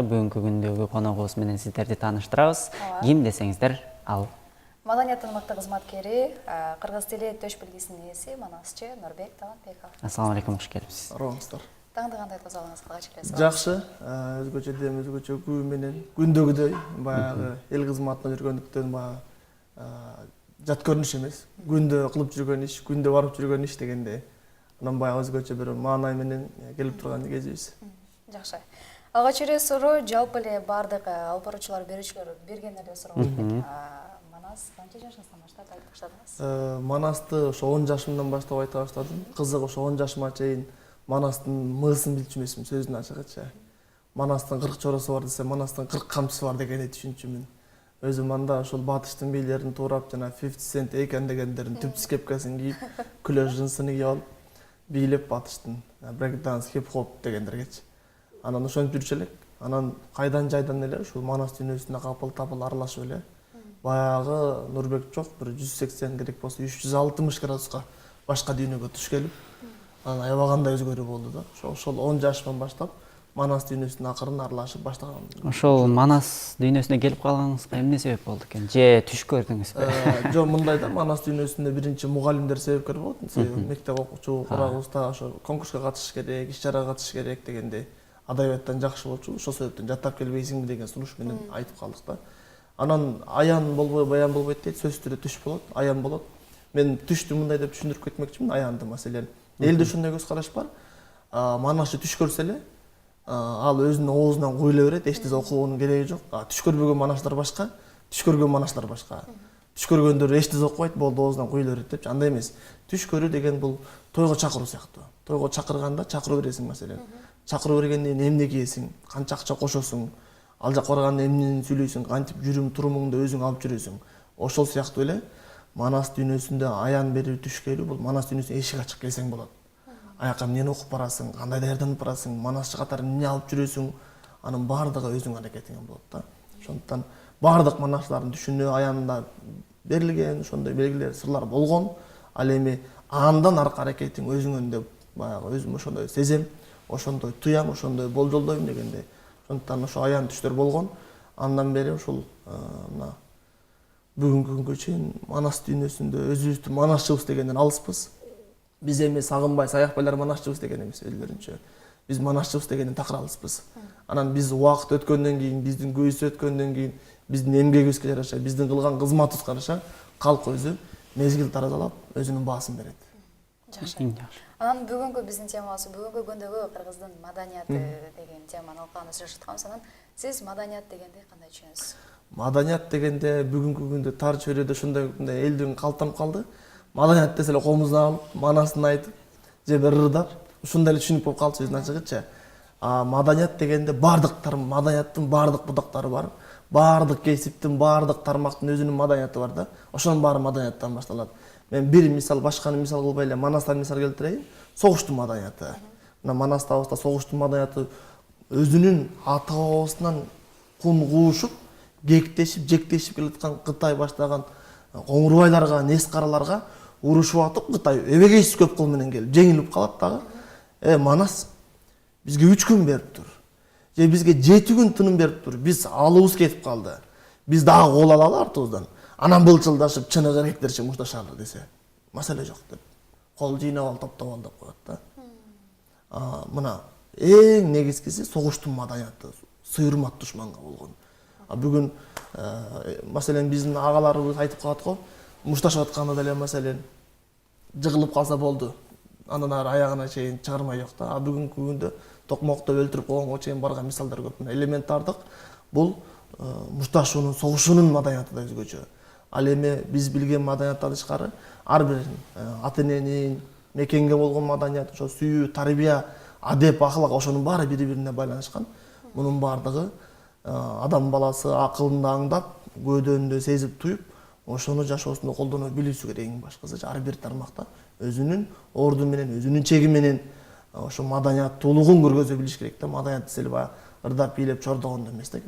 Бүгүнкү күндөгү коногубуз менен сиздерди тааныштырабыз. Ким десеңиздер, ал Маданияттын мыкты кызматкери, кыргыз тили төш белгисинин ээси Манасчы Нурбек Талантбеков. Ассаламу алейкум, кош келипсиз. Аралаңыздар. Таңды кандай козголуңуз кылгач элесиз? Жакшы, өзгөчө дем өзгөчө күбү менен күндөгүдөй баягы эл кызматында жүргөндүктөн баягы жат көрүнүш эмес. Күндө кылып жүргөн иш, күндө барып жүргөн иш дегенде анан баягы өзгөчө бир маанай менен келип турган кезибиз. Жакшы. Алгач эле суроо жалпы эле бардык алып баруучулар, берүүчүлөр берген эле суроо болот. Манас канча жашыңыздан баштап айта баштадыңыз? Манасты ошо 10 жашымдан баштап айта баштадым. Кызык ошо 10 жашыма чейин Манастын мыысын билчү эмесмин, сөзүн ачыгычы. Манастын 40 чоросу бар десе, Манастын 40 камчысы бар дегенди түшүнчүмүн. Өзүм анда ошол батыштын бийлерин туурап жана 50 Cent экен дегендерин түпсүз кепкасин кийип, күлө жынсын кийип алып бийлеп батыштын брейк данс, хип-хоп дегендергечи. Анан ошентип жүрчү элек. Анан кайдан жайдан эле ушул Манас дүйнөсүнө капыл аралашып эле баягы Нурбек жок, бир 180 керек болсо 360 градуска башка дүйнөгө туш келип, анан аябагандай өзгөрүү болду да. Ошол 10 жашымдан баштап Манас дүйнөсүнө акырын аралашып баштагам. Ошол Манас дүйнөсүнө келип калганыңызга эмне себеп болду экен? Же түш көрдүңүзбү? Жок, мындай да, Манас дүйнөсүндө биринчи мугалимдер себепкер болот. Себеби мектеп окуучу, курагыбызда ошо конкурска катышыш керек, иш-чарага катышыш керек дегенде адабияттан жакшы болчу, ошол себептен жаттап келбейсиңби деген сунуш менен айтып калдык да. Анан аян болбой, баян болбойт дейт, сөзсүз түрдө түш болот, аян болот. Мен түштү мындай деп түшүндүрүп кетмекчимин, аянды маселен. Элде ошондой көз караш бар. Манасчы түш көрсө эле, ал өзүнүн оозунан куйла берет, эч нерсе окуунун кереги жок. Түш көрбөгөн манаштар башка, түш көргөн манаштар башка. Түш көргөндөр эч нерсе окубайт, болду оозунан куйла берет депчи. Андай эмес. Түш көрүү деген бул тойго чакыруу сыяктуу. Тойго чакырганда чакыруу бересиң маселен. Чакыруу бергенден кийин эмне кийесиң, канча акча кошосуң, ал жакка барганда эмнени сүйлөйсүң, кантип жүрүм турумуңду өзүң алып жүрөсүң. Ошол сыяктуу эле Манас дүйнөсүндө аян берүү, түш көрүү бул Манас дүйнөсүнө эшик ачык келсең болот. Аяка эмнени окуп барасың, кандай даярданып барасың, Манасчы катары эмне алып жүрөсүң, анын баардыгы өзүңүн аракетиңен болот да. Ошондуктан баардык манашчылардын түшүнө аянында берилген ошондой белгилер, сырлар болгон. Ал эми андан аркы аракетиң өзүңөн деп баягы өзүм ошондой сезем, ошондой туям, ошондой болжолдойм дегенде. Ошондуктан ошо аян түштөр болгон. Андан бери ушул мына бүгүнкү күнгө чейин Манас дүйнөсүндө өзүбүздү манасчыбыз дегенден алыспыз. Биз эми Сагынбай, Саякбайлар манасчыбыз деген эмес өздөрүнчө. Биз манасчыбыз дегенден такыр алыспыз. Анан биз убакыт өткөндөн кийин, биздин көйүс өткөндөн кийин, биздин эмгегибизге жараша, биздин кылган кызматыбызга жараша калк өзү мезгил таразалап өзүнүн баасын берет. Жакшы. Анан бүгүнкү биздин темабыз бүгүнкү күндөгү кыргыздын маданияты деген теманы алканы сүйлөшүп атканбыз. Анан сиз маданият дегенди кандай түшүнөсүз? Маданият дегенде бүгүнкү күндө тар чөйрөдө ушундай элдин калыптанып калды. Маданият десе эле комузун алып, манасын айтып, же бир ырдап, ушундай эле түшүнүк болуп калды сөзүн ачыгычы. Маданият дегенде маданияттын бардык будактары бар. Бардык кесиптин, бардык тармактын өзүнүн маданияты бар да. Ошонун баары маданияттан башталат. Мен бир мисал, башканы мисал кылбай эле Манастан мисал келтирейин. Согуштун маданияты. Мына Манастабызда согуштун маданияты өзүнүн ата бабасынан кун куушуп, кектешип, жектешип келаткан Кытай баштаган коңурбайларга, нескараларга урушуп атып, Кытай эбегейсиз көп кол менен келип, жеңилип калат дагы. Манас бизге 3 күн бериптир. Же бизге 7 күн тыным бериптир. Биз алыбыз кетип калды. Биз дагы кол алалы артыбыздан. Анан былчылдашып, чыныгы эркектерче мушташалы десе, маселе жок деп. Кол жыйнап ал, топтоп ал деп коет да. Мына эң негизгиси согуштун маданияты, сыйырмат душманга болгон. Бүгүн маселен биздин агаларыбыз айтып калат го, мушташып атканда деле маселен жыгылып калса болду. Андан ары аягына чейин чыгармай жок да. Бүгүнкү күндө токмоктоп өлтүрүп койгонго чейин барган мисалдар көп. Элементардык бул мушташуунун, согушуунун маданияты да өзгөчө. Ал эми биз билген маданияттан тышкары ар бир ата эненин мекенге болгон маданият, ошо сүйүү, тарбия, адеп, ахлак ошонун баары бири-бирине байланышкан. Мунун баардыгы адам баласы акылында аңдап, көөдөнүндө сезип туюп, ошону жашоосунда колдоно билүүсү керек. Эң башкысы ар бир тармакта өзүнүн орду менен, өзүнүн чеги менен ошо маданияттуулугун көргөзө билиш керек да. Маданият десе эле баягы ырдап бийлеп чордогондо эмес да.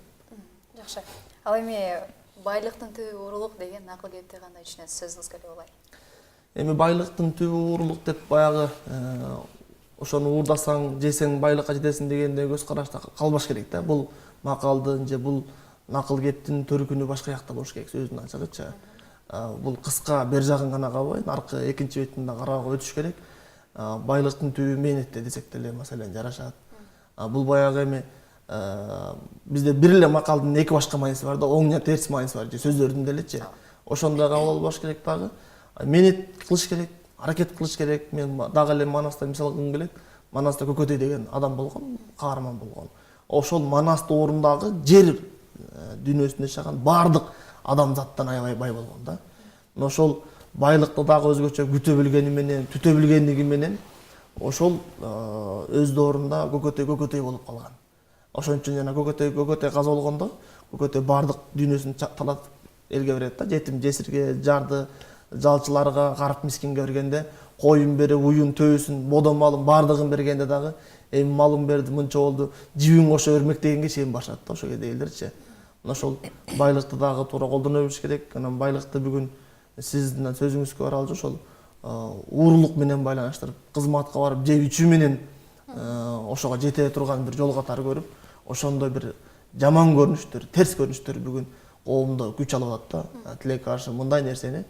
Жакшы. Ал эми байлыктын түбү уурулук деген акыл кепти кандай түшүнөсүз, сөзүңүзгө эле болой. Эми байлыктын түбү уурулук деп баягы ошону уурдасаң жесең байлыкка жетесиң дегенде көз карашта калбаш керек да. Бул макалдын же бул накыл кептин төркүнү башка жакта болуш керек сөздүн ачыгычы. Бул кыска бер жагын гана карабай, аркы экинчи бетин да карап өтүш керек. Байлыктын түбү мээнетте десек деле маселен жарашат. Бул баягы эми бизде бир эле макалдын эки башка мааниси бар да, оң жана терс мааниси бар, же сөздөрдүн делечи. Ошондой кабыл албаш керек дагы. Мээнет кылыш керек, аракет кылыш керек. Мен дагы эле Манаста мисал кылгым келет. Манаста Көкөтөй деген адам болгон, каарман болгон. Ошол Манас тоорундагы жер дүйнөсүндө жашаган баардык адамзаттан аябай бай болгон да. Ошол байлыкты дагы өзгөчө күтө билгени менен, түтө билгендиги менен ошол өз доорунда Көкөтөй болуп калган. Ошон үчүн жана Көкөтөй каза болгондо Көкөтөй баардык дүйнөсүн талатып элге берет да. Жетим жесирге, жарды, жалчыларга, карып мискинге бергенде коюн берип, уюн, төбөсүн, бодон малын баардыгын бергенде дагы эми малын берди, мынча болду, жибин кошо өрмөк дегенге чейин башат да ошо кезде элдерчи. Ошол байлыкты дагы туура колдоно билиш керек. Анан байлыкты бүгүн сиздин сөзүңүзгө аралжы ошол уурулук менен байланыштырып, кызматка барып, жеп ичүү менен ошого жете турган бир жол катары көрүп, ошондой бир жаман көрүнүштөр, терс көрүнүштөр бүгүн коомдо күч алып атат да. Тилекке каршы мындай нерсени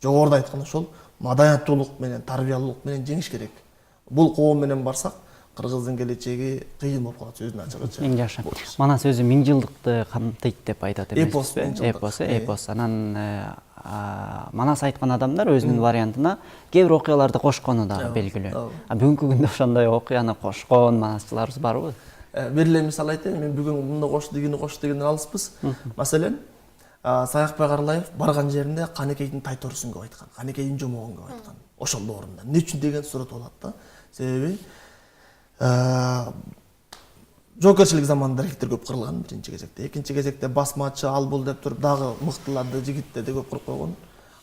жогоруда айткан ошол маданияттуулук менен, тарбиялуулук менен жеңиш керек. Бул коом менен барсак, кыргыздын келечеги кыйын болуп калат сөздүн ачыгычы. Эң жакшы. Манас өзү 1000 жылдыкты камтыйт деп айтат эмеспи? Эпос. Эпос. Анан Манас айткан адамдар өзүнүн вариантына кээ бир окуяларды кошкону да белгилүү. Бүгүнкү күндө ошондой окуяны кошкон манасчыларыбыз барбы? Бир эле мисал айтайын, мен бүгүн мындай кош дегенден алыспыз. Маселен, Саякбай Карлаев барган жеринде Канекейдин тайторусун көп айткан, Канекейдин жомогун көп айткан. Ошол доорунда. Эмне үчүн деген суроо болот да. Себеби жоокерчилик заманында эркектер көп кырылган биринчи кезекте. Экинчи кезекте басмачы, ал бул деп туруп дагы мыктыларды, жигиттерди көп кырып койгон.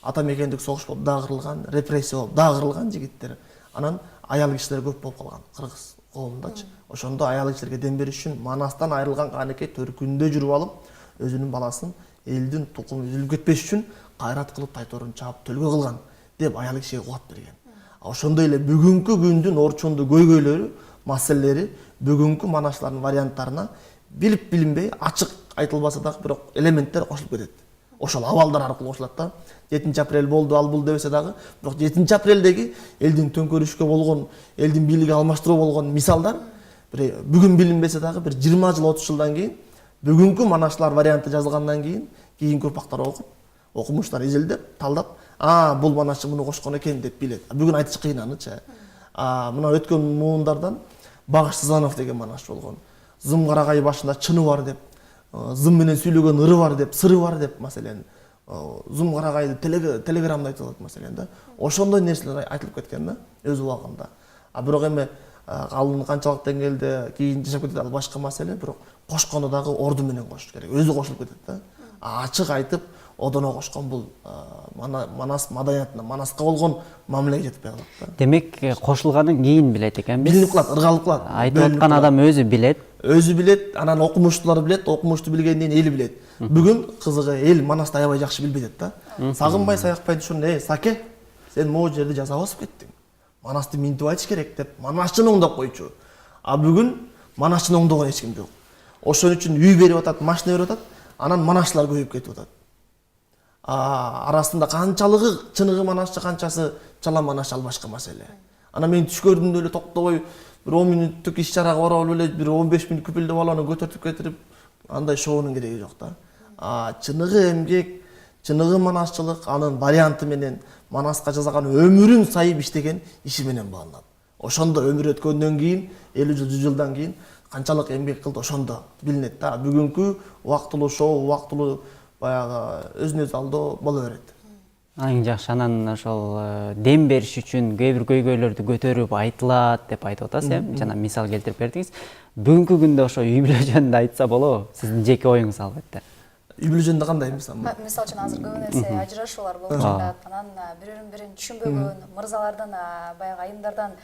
Ата мекендик согуш болуп дагы кырылган, репрессия болуп дагы кырылган жигиттер. Анан аял кишилер көп болуп калган кыргыз коомундачы. Ошондо аял кишилерге дем бериш үчүн Манастан айрылган Канекей төркүндө жүрүп алып, өзүнүн баласын элдин тукуму үзүлүп кетпеш үчүн кайрат кылып тайторун чаап төлгө кылган деп аял кишиге кубат берген. Ошондой эле бүгүнкү күндүн орчундуу көйгөйлөрү, маселелери бүгүнкү манашчылардын варианттарына билип билинбей ачык айтылбаса дагы бирок элементтер кошулуп кетет. Ошол абалдар аркылуу кошулат да. 7-апрель болду, ал бул дебесе дагы, бирок 7-апрелдеги элдин төңкөрүшкө болгон, элдин бийлиги алмаштыруу болгон мисалдар бүгүн билинбесе дагы бир 20 жыл, 30 жылдан кийин бүгүнкү манашчылар варианты жазылгандан кийин кийинки урпактар окуп, окумуштар изилдеп, талдап, бул манашчы муну кошкон экен деп билет. Бүгүн айтыш кыйын анычы. Мына өткөн муундардан Багыш Сызанов деген манашчы болгон. Зым карагай башында чыны бар деп, зым менен сүйлөгөн ыры бар деп, сыры бар деп маселен. Зым карагайды телеграмда айтылат маселен да. Ошондой нерселер айтылып кеткен да өз убагында. Бирок эми калын канчалык деңгээлде кийин жашап кетет ал башка маселе, бирок кошкону дагы орду менен кошуш керек. Өзү кошулуп кетет да. Ачык айтып, одоно кошкон бул Манас маданиятына, Манаска болгон мамилеге жетпей калат да. Демек, кошулганын кийин билет экенбиз. Билинип калат, ыргалып калат. Айтып аткан адам өзү билет. Өзү билет, анан окумуштуулар билет, окумуштуу билгенден эл билет. Бүгүн кызыгы эл Манасты аябай жакшы билбейт да. Сагынбай Саякбай ушуну, Саке, сен могу жерде жаза басып кеттиң. Манасты минтип айтыш керек деп манасчыны оңдоп койчу. Бүгүн манасчыны оңдогон эч ким жок. Ошон үчүн үй берип атат, машина берип атат, анан манасчылар көбөйүп кетип атат. Арасында канчалыгы чыныгы манасчы, канчасы чала манасчы, ал башка маселе. Анан мен түш көрдүмдө эле токтобой бир 10 мүнөттүк иш чарага барып эле бир 15 мүнөт күпүлдөп баланы көтөртүп кетирип, андай шоунун кереги жок да. Чыныгы эмгек, чыныгы манасчылык анын варианты менен Манаска жасаган өмүрүн сайып иштеген иши менен бааланат. Ошондо өмүр өткөндөн кийин, 50 жыл, 100 жылдан кийин канчалык эмгек кылды ошондо билинет да. Бүгүнкү убактылуу шоу, убактылуу баягы өзүн өзү алдоо боло берет. Эң жакшы. Анан ошол дем бериш үчүн кээ бир көйгөйлөрдү көтөрүп айтылат деп айтып атасыз, жана мисал келтирип бердиңиз. Бүгүнкү күндө ошо үй бүлө жөнүндө айтса болобу? Сиздин жеке оюңуз албетте. Үй бүлө жөнүндө кандай мисал? Мисалы үчүн азыр көп нерсе ажырашуулар болуп жатат. Анан бирин түшүнбөгөн мырзалардан, баягы айымдардан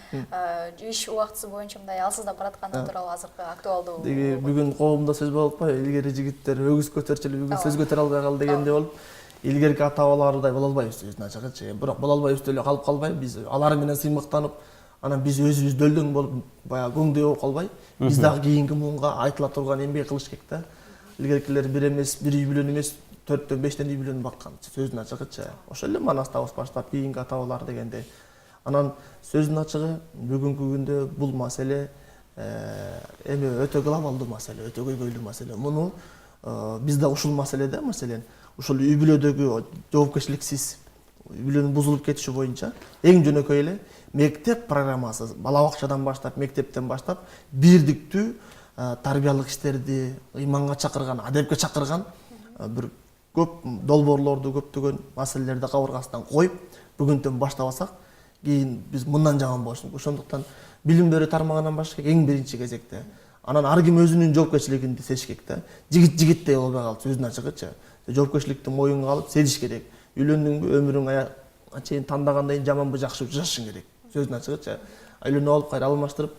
иш убактысы боюнча мындай алсыздап баратканы тууралуу азыркы актуалдуу. Бүгүн коомдо сөз болуп атпайбы? Илгери жигиттер өгүз көтөрчү эле, бүгүн сөз көтөрө албай калды дегенде болуп. Илгерки ата бабалардай боло албайбыз, сөздүн ачыгычы. Бирок боло албайбыз деле калып калбай, биз алар менен сыймыктанып, анан биз өзүбүз дөлдөң болуп баягы көңдөй болуп калбай, биз дагы кийинки муунга айтыла турган эмгек кылыш керек да. Илгеркилер бир эмес, бир үй бүлөнү эмес, 4-төн 5тен үй бүлөнү баккан, сөзүнүн ачыгычы. Ошол эле Манастабыз баштап кийинки ата-бабалар дегенде. Анан сөзүнүн ачыгы бүгүнкү күндө бул маселе эми өтө глобалдуу маселе, өтө көйгөйлүү маселе. Муну биз да ушул маселеде, маселен, ушул үй бүлөдөгү жоопкерчиликсиз үй бүлөнүн бузулуп кетиши боюнча эң жөнөкөй эле мектеп программасы, бала бакчадан баштап, мектептен баштап бирдиктүү тарбиялык иштерди, ыйманга чакырган, адепке чакырган бир көп долбоорлорду, көптөгөн маселелерди кабыргасынан коюп, бүгүнтөн баштабасак, кийин биз мындан жаман болушубуз мүмкүн. Ошондуктан билим берүү тармагынан баштап эң биринчи кезекте анан ар ким өзүнүн жоопкерчилигин сезиш керек да. Жигит болбой калып сөзүнүн ачыгычы. Жоопкерчиликти моюнга алып сезиш керек. Үйлөндүңбү, өмүрүң чейин тандагандан кийин жаманбы жакшыбы жашашың керек. Сөзүнүн ачыгычы. Үйлөнүп алып кайра алмаштырып,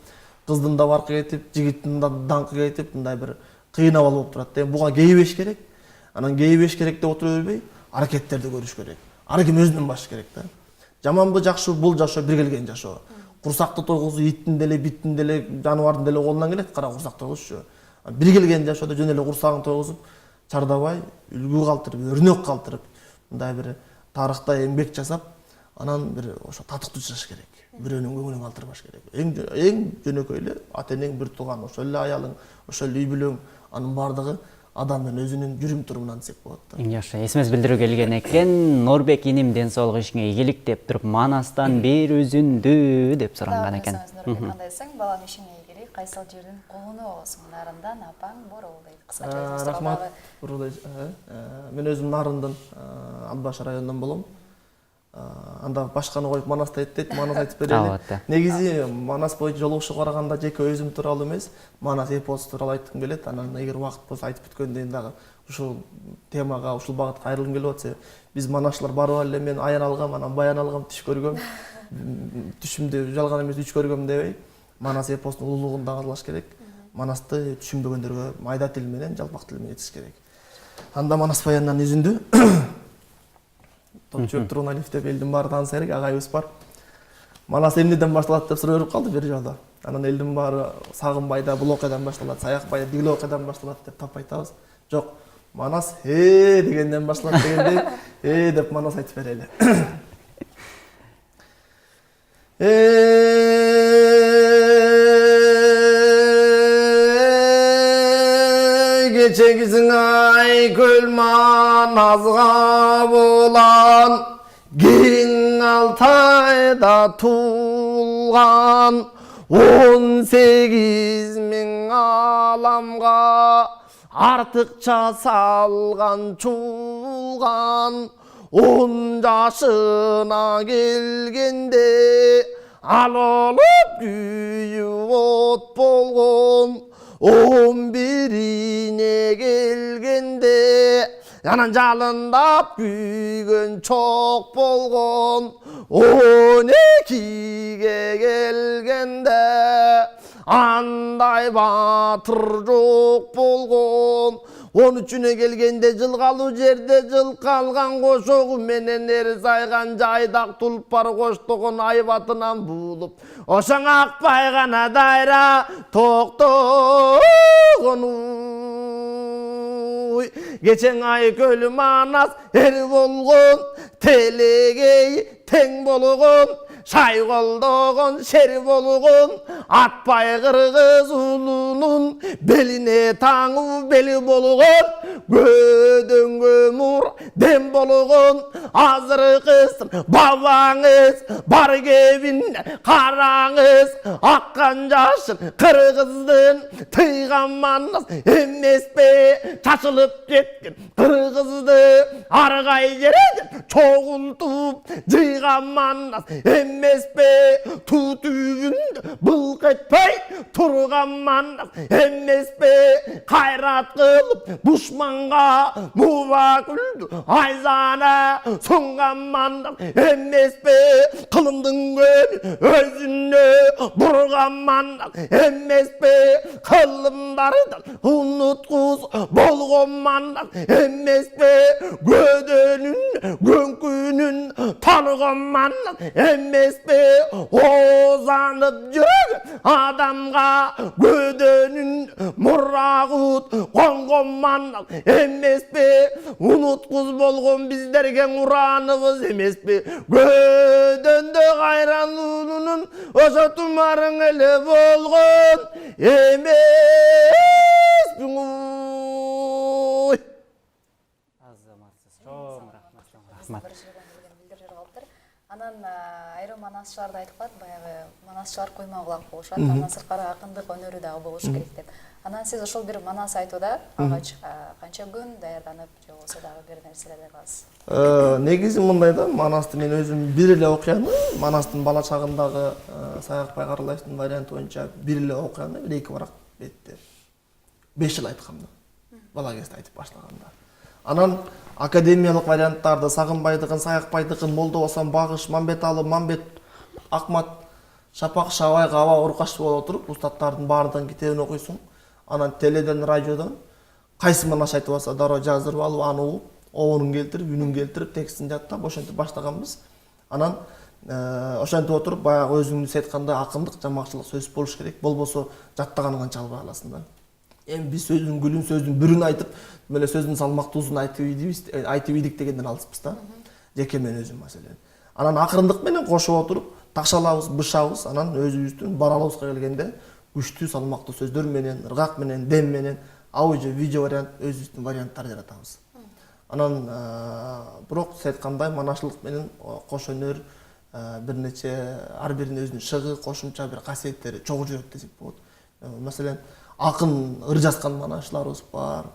кыздын да баркы кетип, жигиттин да даңкы кетип, мындай бир кыйын абал болуп турат да. Буга кейибеш керек. Анан кейибеш керек деп отура бербей, аракеттерди көрүш керек. Ар ким өзүнөн башташ керек да. Жаманбы жакшыбы бул жашоо бир келген жашоо. Курсакты тойгузуу иттин деле, биттин деле, жаныбардын деле колунан келет, кара курсак тойгузчу. Бир келген жашоодо жөн эле курсагын тойгузуп, чардабай, үлгү калтырып, өрнөк калтырып, мындай бир тарыхта эмгек жасап, анан бир ошо татыктуу жашаш керек. Бирөөнүн көңүлүн калтырбаш керек. Эң жөнөкөй эле ата энең, бир тууган, ошол эле аялың, ошол эле үй бүлөң, анын баардыгы адамдын өзүнүн жүрүм турумунан десек болот да. Эң жакшы эсмес билдирүү келген экен. Норбек иним ден соолук ишиңе ийгилик деп туруп, Манастан бери үзүндү деп суранган экен. Кандай десең, балам ишиңе ийгилик, кайсыл жердин колуну болсун, нарындан апаң Борол дейт. Кыскача айтып Рахмат. Мен өзүм Нарындын, Албаш районунан болом. Анда башканы коюп Манаста айтып, Манас айтып берели. Негизи Манас боюнча жолугушууга барганда жеке өзүм тууралуу эмес, Манас эпосу тууралуу айткым келет. Анан эгер убакыт болсо айтып бүткөндөн кийин дагы ушул темага, ушул багытка кайрылгым келип атса, биз Манашлар барып эле мен аян алгам, анан баян алгам, түш көргөм. Түшүмдө жалган эмес үч көргөм дебей, Манас эпосунун улуулугун дагылаш керек. Манасты түшүнбөгөндөргө майда тил менен, жалпак тил менен жетиш керек. Анда Манас баянынан үзүндү. Топчуп Турналиев деп элдин баары тааныса керек, агайыбыз бар. Манас эмнеден башталат деп суроо берип калды бир жолу. Анан элдин баары Сагынбайда бул окуядан башталат, Саякбайда дигил окуядан башталат деп тап айтабыз. Жок, Манас дегенден башталат дегенде, деп Манас айтып берели. Geçeksin ay köl Manasga bolan, Girin Altayda tulgan, 18 min alamga artıkça salgan çulgan, 10 yaşına gelgende al olup büyüyüp ot bolgon, 11'ine gelgende yanan jalındap büyügön çok bolgon, 12'ge gelgende андай батыр жок болгон, 13'üne келгенде жылгалуу жерде жыл калган кошогу менен эр сайган жайдак тулпар коштогон айбатынан буулуп, ошоң акпай гана дайра токтогон. Geçen ay kölü Manas eri болгон, телегей тең болгон, шай колдогон шери болгон, атпай кыргыз улунун белине таңуу бели болгон, көдөнгө нур дем болгон, азыркы бабаңыз бар кебин караңыз, аккан жашын кыргыздын тыйган Манас эмеспи, чачылып кеткен кыргызды ар кай жерде чогултуп жыйган Манас эмеспи, туу түбүндө былк этпей турган Манас эмеспи, кайрат кылып душман Amanға муа күлді айзана сұңғамандық емес пе қылымдың көн өзіне бұрғамандық емес пе қылымдардан ұнытқыз болғамандық емес пе көденін көнкүнін талғамандық емес пе озанып жүрген адамға көденін мұрағыт қонғамандық емес пе ұнытқыз болған біздерге ұраныбыз емес пе көденді қайран ұлының ошо тұмарың әлі болған емес пе ғой. Азаматсыз. Чоң рахмат. Біріншіден білген билдирер калыптыр. Анан айрым манасчылар да айтып калат, баягы манасчылар койма кулак болушат, андан сырткары акындык өнөрү дагы болуш керек деп. Анан сиз ошол бир манас айтууда алгач канча күн даярданып же болбосо дагы бир нерселерди кыласыз? Негизи мындай да, манасты мен өзүм бир эле окуяны, манастын бала чагындагы Саякбай Каралаевдин варианты боюнча бир эле окуяны бир 2 барак бетте 5 жыл айткам да. Бала кезде айтып баштаганда. Анан академиялык варианттарды Сагынбайдыкын, Саякбайдыкын, Молдобосон, Багыш, Мамбеталы, Мамбет, Акмат, Шапак, Шабай, Каба, Уркаш болуп отуруп, устаттардын баардыгын китебин окуйсуң. Анан теледен, радиодон кайсы манаш айтып алса дароо жаздырып алып, аны угуп, обонун келтирип, үнүн келтирип, текстин жаттап, ошентип баштаганбыз. Анан ошентип отуруп, баягы өзүңүз айткандай акындык, жамакчылык сөз болуш керек. Болбосо жаттаганын канча албай каласың да. Эми биз сөздүн гүлүн, сөздүн бүрүн айтып, меле сөздүн салмактуусун айтып идик дегенден алыспыз да. Жеке мен өзүм маселен. Анан акырындык менен кошуп отуруп, ташалабыз, бышабыз, анан өзүбүздүн баралыбызга келгенде күчтүү салмактуу сөздөр менен, ыргак менен, дем менен, аудио, видео вариант, өзүбүздүн варианттарды жаратабыз. Анан бирок сиз айткандай манашылык менен кош өнөр бир нече ар биринин өзүнүн шыгы, кошумча бир касиеттери чогуу жүрөт десек болот. Маселен, акын ыр жазган манашчыларыбыз бар,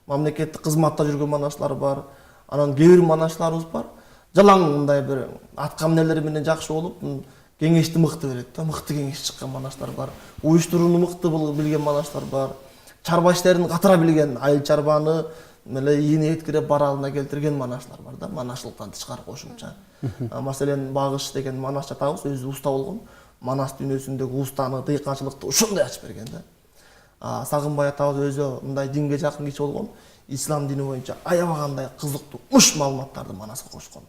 мамлекеттик кызматта жүргөн манашчылар бар, анан кээ бир манашчыларыбыз бар. Жалаң мындай бир атка эмнелери менен жакшы болуп, кеңешти мыкты берет да, мыкты кеңеш чыккан манашчылар бар. Уюштурууну мыкты билген манашчылар бар. Чарба иштерин катыра билген, айыл чарбаны меле ийине эткирип баралына келтирген манашчылар бар да, манашчылыктан тышкары кошумча. Маселен, Багыш деген манаш атабыз өзү уста болгон, манас дүйнөсүндөгү устаны, дыйканчылыкты ушундай ачып берген да. Сагынбай атабыз өзү мындай динге жакын киши болгон, ислам дини боюнча аябагандай кызыктуу уш маалыматтарды манаска кошкон.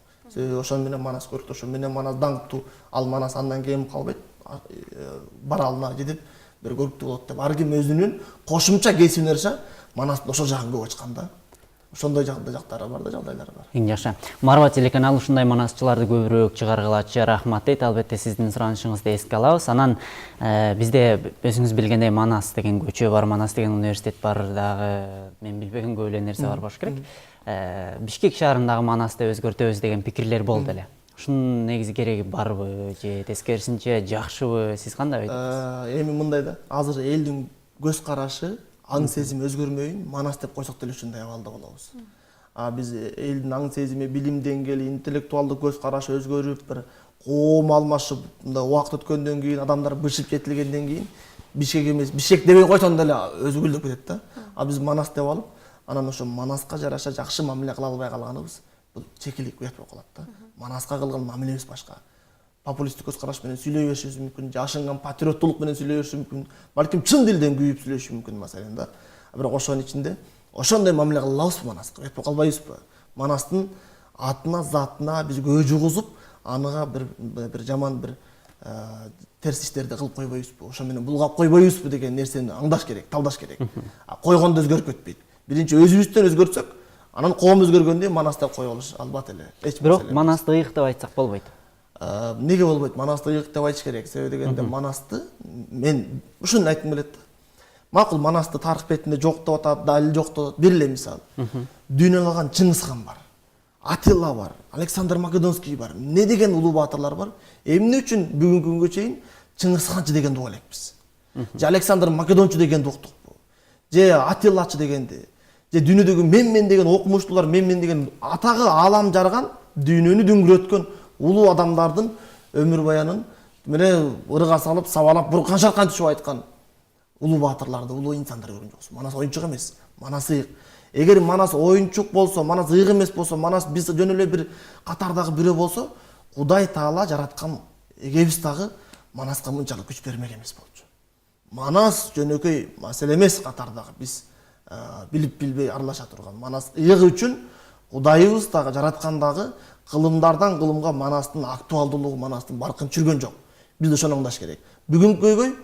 Ошон менен манас көрктү, ошон менен манас даңктуу, ал манас андан кем калбайт, баралына жетип бир көрктүү болот деп. Ар ким өзүнүн кошумча кесибине ырча манастын ошол жагын көп ачкан да. Ошондой жактары бар да, жагдайлары бар. Эң жакшы. Марва телеканалы ушундай манасчыларды көбүрөөк чыгаргылачы, рахмат дейт. Албетте сиздин суранышыңызды эске алабыз. Анан бизде өзүңүз билгендей Манас деген көчө бар, Манас деген университет бар дагы, мен билбеген көп эле нерсе бар болуш керек. Бишкек шаарындагы Манасты өзгөртөбүз деген пикирлер болду эле. Ушунун негизи кереги барбы же тескерисинче жакшыбы? Сиз кандай ойлойсуз? Эми мындай да, азыр элдин көз карашы, аң сезими өзгөрмөйүн, Манас деп койсок деле ушундай абалда болобуз. Биз элдин аң сезими, билим деңгээли, интеллектуалдык көз карашы өзгөрүп, бир коом алмашып, мындай убакыт өткөндөн кийин, адамдар бышып жетилгенден кийин Бишкек эмес, Бишкек дебей койсоң деле өзү гүлдөп кетет да. Биз Манас деп алып, анан ошо Манаска жараша жакшы мамиле кыла албай калганыбыз бул чекилик уят болуп калат да. Манаска кылган мамилебиз башка. Популисттик көз караш менен сүйлөй беришибиз мүмкүн, жашынган патриоттулук менен сүйлөй беришибиз мүмкүн, балким чын дилден күйүп сүйлөшүбүз мүмкүн маселен да. Бирок ошонун ичинде ошондой мамиле кыла алабызбы Манаска? Уят болуп калбайбызбы? Манастын атына, затына биз көз жугузуп, анага бир жаман бир терс иштерди кылып койбойбузбу? Ошо менен булгап койбойбузбу деген нерсени аңдаш керек, талдаш керек. Койгондо өзгөрүп кетпейт. Биринчи өзүбүздөн өзгөртсөк, анан коом өзгөргөндө Манас деп кое алыш албат эле. Бирок Манасты ыйык деп айтсак болбойт. Неге болбойт? Манасты ыйык деп айтыш керек. Себеби дегенде Манасты мен ушуну айткым келет да. Макул Манасты тарых бетинде жок деп атат, далил жок деп атат. Бир эле мисал. Дүйнөгө алган Чыңгыз хан бар. Атилла бар, Александр Македонский бар. Не деген улуу баатырлар бар. Эмне үчүн бүгүнкү күнгө чейин Чыңгыз ханчы дегенди угуп элекпиз? Же Александр Македончу дегенди уктукпу? Же Атиллачы дегенди? Же дүйнөдөгү мен деген окумуштуулар мен деген атагы алам жарган, дүйнөнү дүңгүрөткөн улуу адамдардын өмүр баянын менен ырга салып, сабалап, буркан шаркан түшүп айткан улуу баатырларды, улуу инсандар көргөн жоксуң. Манас оюнчук эмес, Манас ыйык. Эгер Манас оюнчук болсо, Манас ыйык эмес болсо, Манас биз жөн эле бир катардагы бирөө болсо, Кудай Таала жараткан эгебиз дагы Манаска мынчалык күч бермек эмес болчу. Манас жөнөкөй маселе эмес катардагы биз билип билбей аралаша турган. Манас ыйык үчүн Кудайыбыз дагы жараткан дагы кылымдардан кылымга Манастын актуалдуулугу, Манастын баркын чүргөн жок. Биз ошону оңдош керек. Бүгүнкү көйгөй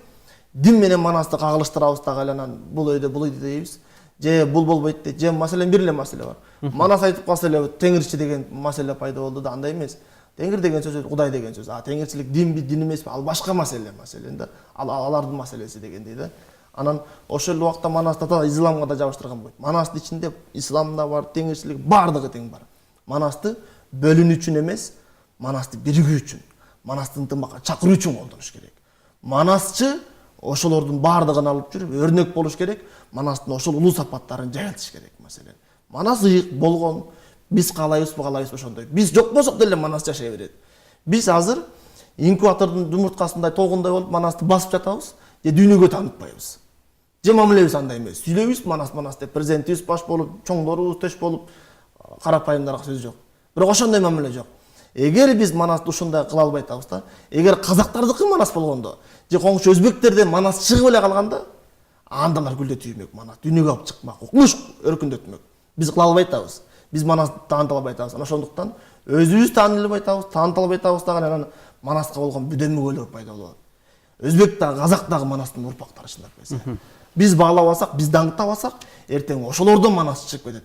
дин менен Манасты кагылыштырабыз дагы айланан бул өйдө дейбиз. Же бул болбойт дейт. Же маселен бир эле маселе бар. Манас айтып калса эле теңирчи деген маселе пайда болду да, андай эмес. Теңир деген сөз Кудай деген сөз. Теңирчилик динби, дин эмеспи? Ал башка маселе, маселен да. Алардын маселеси дегендей да. Анан ошол эле убакта Манаста да исламга да жабыштырган болот. Манастын ичинде ислам да бар, теңирчилик бардыгы тең бар. Манасты бөлүнүү үчүн эмес, Манасты биригүү үчүн, Манасты ынтымакка чакыруу үчүн колдонуш керек. Манасчы ошолордун бардыгын алып жүрүп өрнөк болуш керек. Манастын ошол улуу сапаттарын жайылтыш керек маселен. Манас ыйык болгон, биз каалайбызбы ошондой. Биз жок болсок деле Манас жашай берет. Биз азыр инкубатордун жумурткасындай толгундай болуп Манасты басып жатабыз, же дүйнөгө таанытпайбыз. Же мамилебиз андай эмес. Сүйлөйбүз Манас деп, президентибиз баш болуп, чоңдорубуз төш болуп, карапайымдарга сөз жок. Бирок ошондой мамиле жок. Эгер биз Манасты ушундай кыла албай атабыз да, эгер казактардыкы Манас болгондо, же коңшу өзбектерден Манас чыгып эле калганда, андалар гүлдө түймөк, Манас дүйнөгө алып чыкмак, укмуш өркүндөтмөк. Биз кыла албай атабыз. Биз Манасты тааныта албай атабыз. Ошондуктан өзүбүз тааныта албай атабыз дагы анан Манаска болгон бүдөмөгөлөр пайда болот. Өзбек дагы, казак дагы Манастын урпактары чындап келсе. Биз баалабасак, биз даңктабасак, эртең ошолордон Манас чыгып кетет.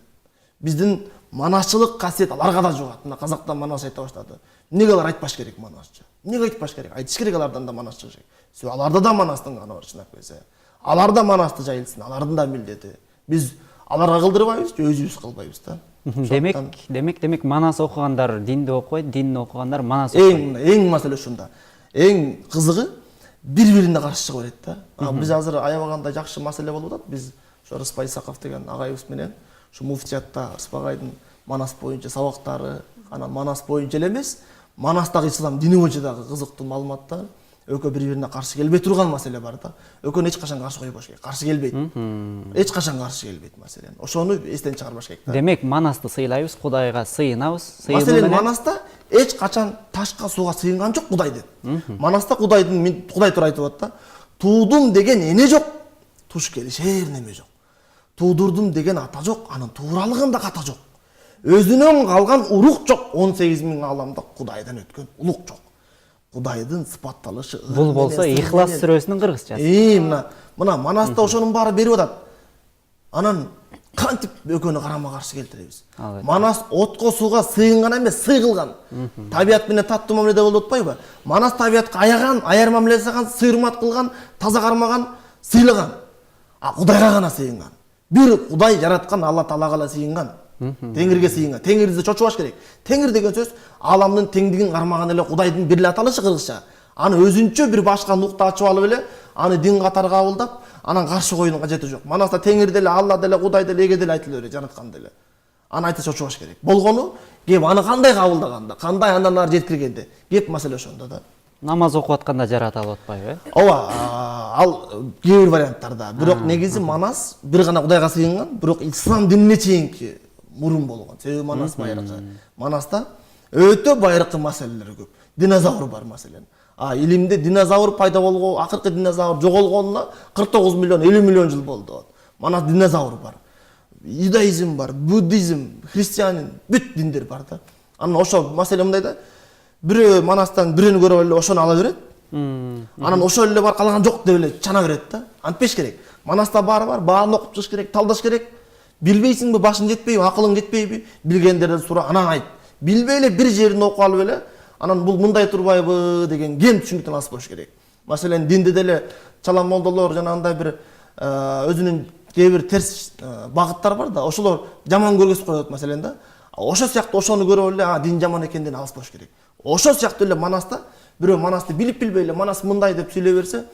Биздин манасчылык касиет аларга да жугат. Мына казактан Манас айта баштады. Эмнеге алар айтпаш керек Манасчы? Эмнеге айтпаш керек? Айтыш керек алардан да Манас чыгыш керек. Аларда да Манастын каны бар чындап келсе. Алар да Манасты жайылтсын, алардын да милдети. Биз аларга кылдырбайбыз, өзүбүз кылбайбыз да. Демек Манас окугандар динди окубайт, динди окугандар Манас окубайт. Эң маселе ушунда. Эң кызыгы бири-бирине каршы чыга берет да. Биз азыр аябагандай жакшы маселе болуп атат. Биз ошо Рыспай Исаков деген агайыбыз менен ушу муфтиятта Рыспагайдын Манас боюнча сабактары, анан Манас боюнча эле эмес, Манастагы ислам дини боюнча дагы кызыктуу маалыматтар, экөө бири-бирине каршы келбей турган маселе бар да. Экөөнү эч качан каршы койбош керек. Каршы келбейт. Эч качан каршы келбейт маселен. Ошону эстен чыгарбаш керек да. Демек Манасты сыйлайбыз, Кудайга сыйынабыз. Маселен Манаста эч качан ташка сууга сыйынган жок Кудай деп. Манаста Кудай тура айтып атат да. Туудум деген эне жок, туш келишер неме жок. Туудурдум деген ата жок, анын тууралыгында ката жок. Өзүнөн калган урук жок, 18 000 ааламда Кудайдан өткөн улук жок. Кудайдын сыпатталышы. Бул болсо Ихлас сүрөсүнүн кыргызчасы. Мына Манаста ошонун баары берип атат. Анан кантип экөөнү карама каршы келтиребиз? Манас отко сууга сыйынган эмес, сыйгылган. Табият менен таттуу мамиледе болуп атпайбы? Манас табиятка аяган, аяр мамиле жасаган, сыйырмат кылган, таза кармаган, сыйлаган. Кудайга гана сыйынган. Бир Кудай жараткан Алла Таалага гана сыйынган. Теңирге сыйынган. Теңирди чочубаш керек. Теңир деген сөз аламдын теңдигин кармаган эле Кудайдын бир эле аталышы кыргызча. Аны өзүнчө бир башка нукта ачып алып эле, аны дин катары кабылдап, анан каршы коюунун кажети жок. Манаста Теңир деле, Алла деле, Кудай деле, Эге деле айтыла берет, жараткан деле. Аны айтып чочубаш керек. Болгону, кеп аны кандай кабылдаганда, кандай андан ары жеткиргенде, кеп маселе ошондо да. Намаз окуп атканда жарата алып атпайбы? Ооба, ал кээ бир варианттарда. Бирок негизи Манас бир гана Кудайга сыйынган, бирок ислам динине чейинки мурун болгон. Себеби Манас байыркы. Манаста өтө байыркы маселелер көп. Динозавр бар маселен. Илимде динозавр пайда болгон, акыркы динозавр жоголгонуна 49 миллион, 50 миллион жыл болду. Манас динозавр бар. Иудаизм бар, буддизм, христианин, бүт диндер бар да. Анан ошо маселе мындай да. Бирөө Манастан бирөөнү көрүп эле ошону ала берет. Анан ошол эле бар, калган жок деп эле чана берет да. Антпеш керек. Манаста баары бар, баарын окуп чыгыш керек, талдаш керек. Билбейсиңби, башың жетпейби, акылың жетпейби? Билгендерден сура, анан айт. Билбей эле бир жерин окуп алып эле, анан бул мындай турбайбы деген кем түшүнүктөн алыс болуш керек. Маселен динде деле чала молдолор жанагындай бир өзүнүн кээ бир терс багыттар бар да, ошолор жаман көргөзүп коет маселен да. Ошо сыяктуу ошону көрүп эле дин жаман экенден алыс болуш керек. Ошо сыяктуу эле Манаста бирөө Манасты билип билбей эле Манас мындай деп сүйлөй берсе,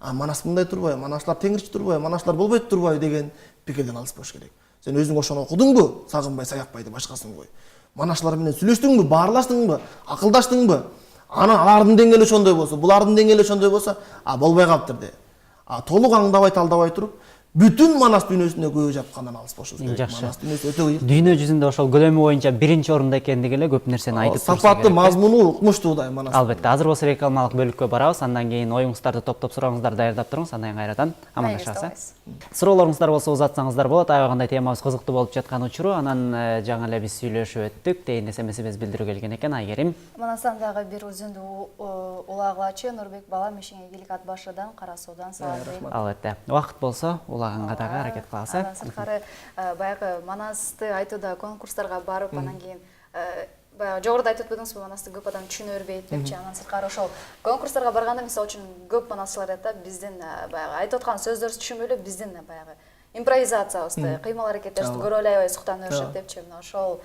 Манас мындай турбайбы, Манашлар теңирчи турбайбы, Манашлар болбойт турбайбы деген пикирден алыс болуш керек. Сен өзүң ошону окудуңбу? Сагынбай Саякбайды башкасын кой. Манашлар менен сүйлөштүңбү, баарлаштыңбы, акылдаштыңбы? Анан алардын деңгээли ошондой болсо, булардын деңгээли ошондой болсо, болбой калыптыр де. толук аңдабай талдабай туруп бүтүн Манас дүйнөсүндө көбө жапкандан алыс болушубуз керек. Жакшы. Манас дүйнөсү өтө кыйык. Дүйнө жүзүндө ошол көлөмү боюнча биринчи орунда экендиги эле көп нерсени айтып турса керек. Сапаты, мазмуну укмуштуудай Манас. Албетте, азыр болсо рекламалык бөлүккө барабыз. Андан кийин оюңуздарду топтоп сурооңуздар даярдап туруңуз. Андан кийин кайрадан амандашабыз. Суроолоруңуздар болсо узатсаңыздар болот. Аябагандай темабыз кызыктуу болуп жаткан учуру. Анан жаңы эле биз сүйлөшүп өттүк. Дейин смс билдирүү келген экен. Айгерим. Манастан дагы бир үзүндү улагылачы Нурбек балам ишиңе ийгилик ат башыдан, Кара Суудан салам дейм. Албетте. Убакыт болсо улаганга дагы аракет кылабыз. Андан сырткары баягы Манасты айтууда конкурстарга барып, анан кийин баягы жогоруда айтып өтпөдүңүзбү, Манасты көп адам түшүнө бербейт депчи. Андан сырткары ошол конкурстарга барганда мисалы үчүн көп манасчылар айтат да, биздин баягы айтып аткан сөздөрүбүздү түшүнбөй эле биздин баягы импровизациябызды, кыймыл аракеттерибизди көрүп эле аябай суктанып беришет депчи. Мына ошол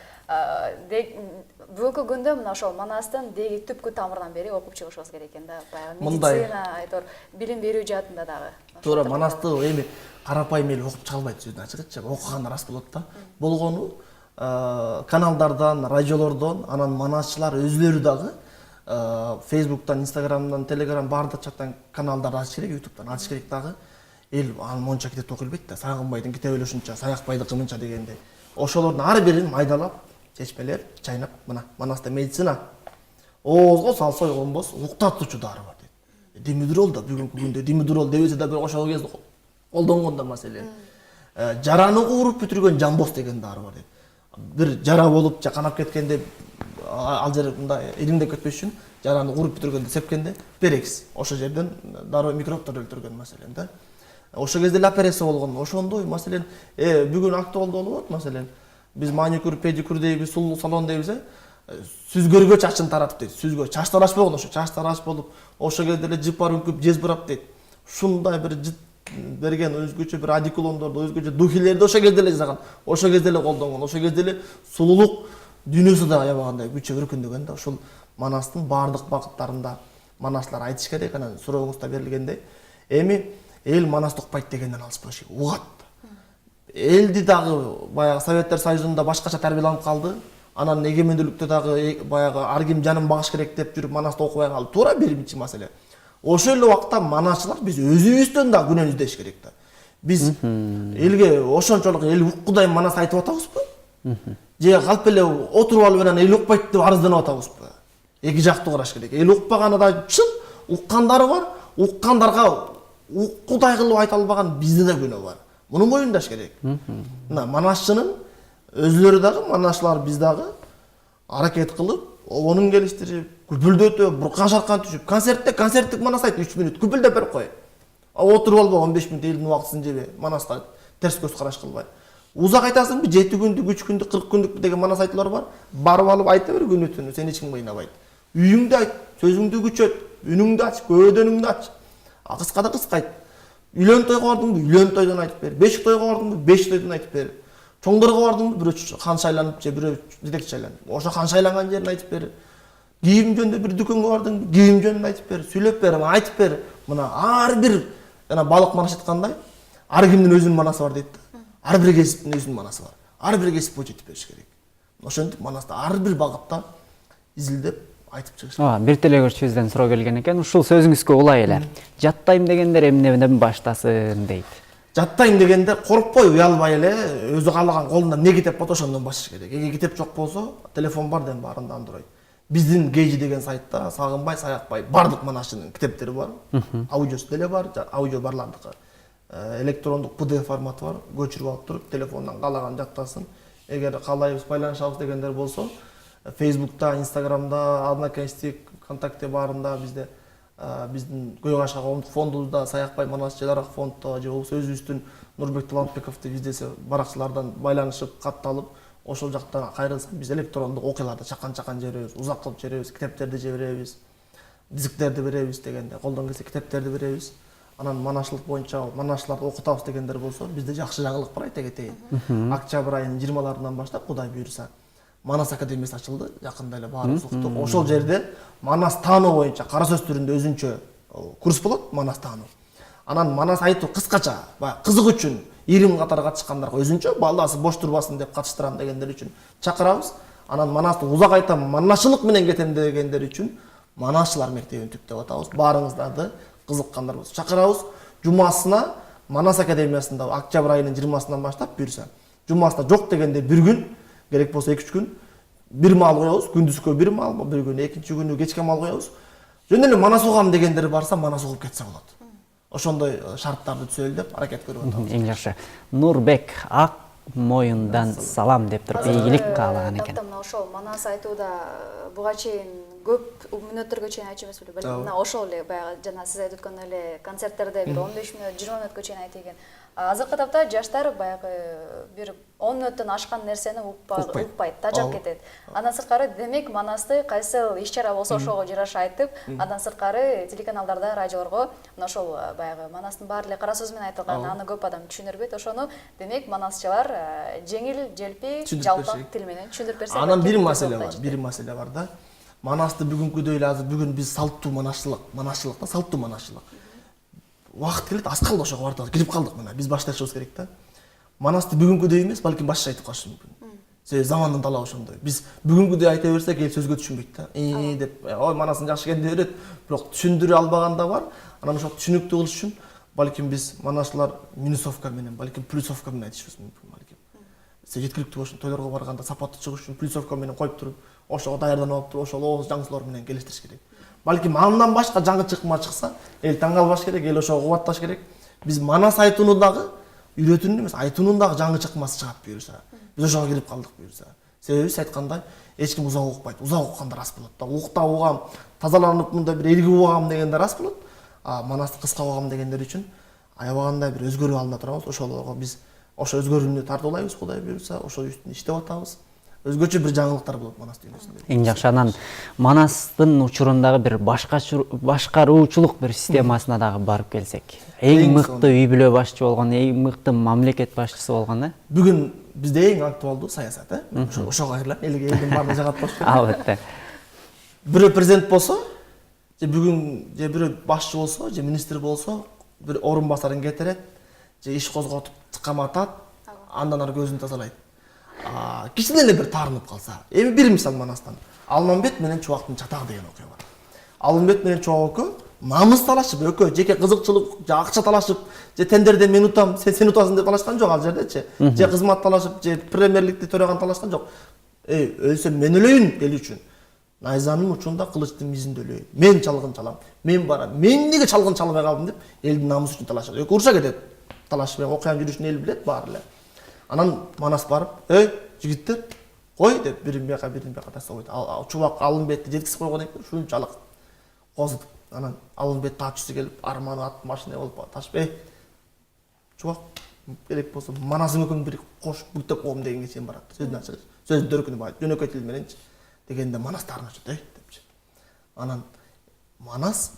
бүгүнкү күндө мына ошол Манастын деги түпкү тамырынан бери окуп чыгышыбыз керек экен да. Баягы медицина, айтор билим берүү жаатында дагы. Туура, Манасты эми карапайым эл окуп чыга албайт, сөздүн ачыгычы. Окуган рас болот да. Болгону каналдардан, радиолордон, анан манасчылар өзлөрү дагы Facebook'tan, Instagram'dan, Telegram баардык жактан каналдарды ачыш керек, YouTube'дан ачыш керек дагы. Эл монча китеп окуйбайт да. Сагынбайдын китеп өлөшүнчө, Саякбайдыкы мынча дегенде. Ошолордун ар бирин майдалап, чечмелеп, чайнап, мына Манаста медицина оозго салса ойгонбос, уктатуучу дары бар дейт. Димидрол да бүгүнкү күндө димидрол дебесе да бир ошол кезде колдонгон да маселен. Жараны кууруп бүтүргөн жамбос деген дары бар дейт. Бир жара болуп же канап кеткенде ал жер мындай илимдеп кетпеш үчүн жараны кууруп бүтүргөндө сепкенде берекис. Ошол жерден дароо микробторду өлтүргөн маселен да. Ошол кезде эле операция болгон. Ошондой маселен бүгүн актуалдуу болуп атат маселен. Биз маникюр, педикюр дейбиз, сулуулук салон дейбиз, сүзгөргө чачын таратып дейт. Сүзгө чач тараш болгон, ошо чач тараш болуп, ошол кезде эле жыпар үңкүп жез бурап дейт. Ушундай бир жыт берген өзгөчө бир адикулондорду, өзгөчө духилерди ошол кезде эле жасаган, ошол кезде эле колдонгон, ошол кезде эле сулуулук дүйнөсү да аябагандай күчөп өркүндөгөн да. Ошол Манастын баардык багыттарында манаслар айтыш керек. Анан сурооңузда берилгендей, эми эл Манасты укпайт дегенден алыс болуш керек. Угат. Элди дагы баягы Советтер Союзунда башкача тарбияланып калды. Анан эгемендүүлүктө дагы баягы ар ким жанын багыш керек деп жүрүп Манасты окубай калды. Туура биринчи маселе. Ошол эле убакта манасчылар биз өзүбүздөн да күнөө издеш керек да. Биз элге ошончолук эл уккудай Манас айтып атабызбы? Же калп эле отуруп алып анан эл укпайт деп арызданып атабызбы? Эки жактуу караш керек. Эл укпаганы да чын, уккандары бар. Уккандарга уккудай кылып айта албаган бизде да күнөө бар. Муну моюндаш керек. Мына манасчынын өзлөрү дагы, манасчылар биз дагы аракет кылып, обонун келиштирип, күпүлдөтүп, буркан шаркан түшүп, концерттик Манас айт 3 мүнөт күпүлдөп берип кой. Отуруп алба 15 мүнөт элдин убактысын жебе, Манаска терс көз караш кылбай. Узак айтасыңбы, 7 күндүк, 3 күндүк, 40 күндүк деген Манас айтуулар бар. Барып алып айта бер күнүтүн, сени эч ким кыйнабайт. Үйүңдү айт, сөзүңдү күчөт, үнүңдү ач, көйдөнүңдү ач. Кыскада кыска айт. Үйлөн тойго бардыңбы, үйлөн тойдон айтып бер. Бешик тойго бардыңбы, бешик тойдон айтып бер. Чоңдорго бардыңбы, бирөө хан шайланып же бирөө жетекчи шайланып. Ошо хан шайланган жерин айтып бер. Кийим жөнүндө бир дүкөнгө бардыңбы, кийим жөнүндө айтып бер, сүйлөп бер, айтып бер. Мына ар бир жана балык манаш айткандай, ар кимдин өзүнүн манасы бар дейт да. Ар бир кесиптин өзүнүн манасы бар. Ар бир кесип боюнча айтып бериш керек. Ошентип Манаста ар бир багытта изилдеп айтып чыгыш керек. Бир телегөрчүбүздөн суроо келген экен. Ушул сөзүңүзгө улай эле. Жаттайм дегендер эмнеден баштасын дейт. Жаттайм дегендер коркпой, уялбай эле өзү каалаган колунда эмне китеп болсо ошондон башташ керек. Эгер китеп жок болсо, телефон бар дем баарында Android. Биздин Гейжи деген сайтта Сагынбай, Саякбай бардык манашчынын китептери бар. Аудиосу деле бар, аудио барлардыкы. Электрондук PDF форматы бар. Көчүрүп алып туруп, телефондон каалаган жаттасын. Эгер каалайбыз, байланышабыз дегендер болсо, Facebook'ta, Instagram'da, Одноконечник, ВКонтакте баарында бизде биздин Көй Кашка коомдук фондубузда, Саякбай манасчылар фондто же болбосо өзүбүздүн Нурбек Талантбековду издесе баракчылардан байланышып, кат алып, ошол жактан кайрылса биз электрондук окуяларды чакан жиберебиз, узак кылып жиберебиз, китептерди жиберебиз, дисктерди беребиз дегенде, колдон келсе китептерди беребиз. Анан манашчылык боюнча манашчыларды окутабыз дегендер болсо, бизде жакшы жаңылык бар айта кетейин. Октябрь айынын 20-ларынан баштап Кудай буйруса Манас академиясы ачылды, жакында эле баарыбыз уктук. Ошол жерде Манас таануу боюнча кара сөз түрүндө өзүнчө курс болот, Манас таануу. Анан Манас айтуу кыскача, баягы кызык үчүн 20 катар катышкандарга өзүнчө балдасы бош турбасын деп катыштырам дегендер үчүн чакырабыз. Анан Манасты узак айтам, манашчылык менен кетем дегендер үчүн Манасчылар мектебин түптөп атабыз. Баарыңыздарды кызыккандар болсо чакырабыз. жумасына Манас академиясында октябрь айынын 20-сынан баштап буюрса, жумасына жок дегенде бир күн, керек болсо 2-3 күн бир маал коебуз, күндүзгө бир маал, бир күн, экинчи күнү кечке маал коебуз. Жөн эле Манас угам дегендер барса, Манас угуп кетсе болот. Ошондой шарттарды түзөлү деп аракет көрүп атабыз. Эң жакшы. Нурбек Ак Моюндан салам деп туруп ийгилик каалаган экен. Мына ошол Манас айтууда буга чейин көп мүнөттөргө чейин айтчу эмес беле. Мына ошол эле баягы жана сиз айтып өткөн эле концерттерде бир 15 мүнөт, 20 мүнөткө чейин айтты экен. Азыркы тапта жаштар баягы бир 10 мүнөттөн ашкан нерсени укпайт, тажап кетет. Андан сырткары демек Манасты кайсыл иш-чара болсо ошого жараша айтып, андан сырткары телеканалдарда, радиолорго мына ошол баягы Манастын баары эле кара сөз менен айтылган, аны көп адам түшүнөрбөйт. Ошону демек манасчылар жеңил, желпи, жалпак тил менен түшүндүрүп берсе. Анан бир маселе бар да. Манасты бүгүнкүдөй эле азыр бүгүн биз салттуу манасчылык да, салттуу манасчылык. Убакыт келет, аз калды ошого бардык, кирип калдык мына. Биз башташыбыз керек да. Манасты бүгүнкүдөй эмес, балким башкача айтып калышы мүмкүн. Себеби замандын талабы ошондой. Биз бүгүнкүдөй айта берсек, эл сөзгө түшүнбөйт да. Деп, ой Манасын жакшы экен деп берет, бирок түшүндүрө албаган да бар. Анан ошо түшүнүктүү кылыш үчүн балким биз манасчылар минусовка менен, балким плюсовка менен айтышыбыз мүмкүн балким. Жеткиликтүү болушун, тойлорго барганда сапаттуу чыгыш үчүн плюсовка менен коюп туруп, ошого даярданып алып туруп, ошол ооз жаңсылар менен келиштириш керек. Балким андан башка жаңы чыкса, эл таң калбаш керек, эл ошого кубатташ керек. Биз Манас айтууну дагы үйрөтүүнү эмес, айтуунун дагы жаңы чыкмасы чыгат буюрса. Биз ошого кирип калдык буюрса. Себеби сиз айткандай, эч ким узак укпайт. Узак уккандар аз болот да. Укта угам, тазаланып мында бир эргип угам дегендер аз болот. Манасты кыска угам дегендер үчүн аябагандай бир өзгөрүү алында турабыз. Ошолорго биз ошо өзгөрүүнү тартуулайбыз, Кудай буюрса, ошол үстүндө иштеп атабыз. Өзгөчө бир жаңылыктар болот Манас дүйнөсүндө. Эң жакшы. Анан Манастын учурундагы бир башкаруучулук бир системасына дагы барып келсек. Эң мыкты үй бүлө башчы болгон, эң мыкты мамлекет башчысы болгон, Бүгүн бизде эң актуалдуу саясат, Ошого кайрылам, элдин баарына жагатпаш керек. Албетте. Бирөө президент болсо, же бүгүн же бирөө башчы болсо, же министр болсо, бир орун басарын кетирет, же иш козготуп каматат, андан ары көзүн тазалайт. Кичине эле бир таарынып калса, эми бир мисал Манастан. Алмамбет менен Чубактын чатагы деген окуя бар. Алмамбет менен Чубак экөө намыс талашып, экөө жеке кызыкчылык, же акча талашып, же тендерде мен утам, сен утасың деп талашкан жок ал жердечи. Же кызмат талашып, же премьерликти төрөгөн талашкан жок. Өлсөм мен өлөйүн эл үчүн. Найзанын учунда, кылычтын мизинде өлөйүн. Мен чалгын чалам, мен барам. Мен эмнеге чалгын чалбай калдым деп элдин намысы үчүн талашат. Экөө уруша кетет. Талашып, окуянын жүрүшүн эл билет баары эле. Анан Манас барып, жигиттер, кой деп бирин бияка тастап койду. Чубак Алымбетти жеткизип койгон экен, ушунчалык козутуп. Анан Алымбет таачысы келип, арманы ат машина болуп ташып, Чубак керек болсо Манасың экөөң бир кош бүктөп коем дегенге чейин барат. Сөздүн ачыгы, сөздүн төркүнү бар, жөнөкөй тил мененчи дегенде Манас таарынып депчи. Анан Манас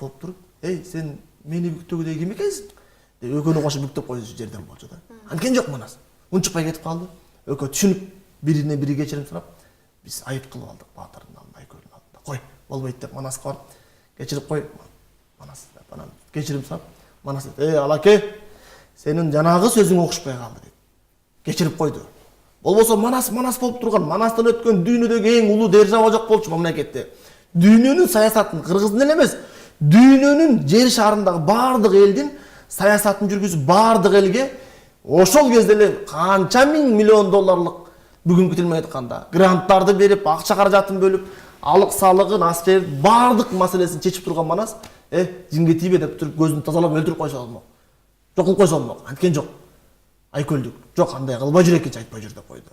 болуп туруп, сен мени бүктөгүдөй ким экенсиң? Деп экөөнү кошуп бүктөп койчу жерден болчу да. Анткени жок Манас. Унчукпай кетип калды. Экөө түшүнүп, бирине бири кечирим сурап, биз айып кылып алдык баатырдын алдында, экөөнүн алдында. Кой, болбойт деп Манаска барып, кечирип кой. Манас деп анан кечирим сурап, Манас деп, алаке, сенин жанагы сөзүң окушпай калды деп. Кечирип койду. Болбосо Манас болуп турган, Манастан өткөн дүйнөдөгү эң улуу держава жок болчу мамлекетте. Дүйнөнүн саясатын кыргыздын эле эмес, дүйнөнүн жер шарындагы баардык элдин саясатын жүргүзүп баардык элге ошол кезде эле канча миң миллион долларлык бүгүнкү тил менен айтканда гранттарды берип, акча каражатын бөлүп, алык салыгын, аскер баардык маселесин чечип турган Манас, жинге тийбе деп туруп көзүн тазалап өлтүрүп койсо болмок. Жок кылып койсо болмок. Анткени жок. Айкөлдүк. Жок, андай кылбай жүр экенчи, айтпай жүр деп койду.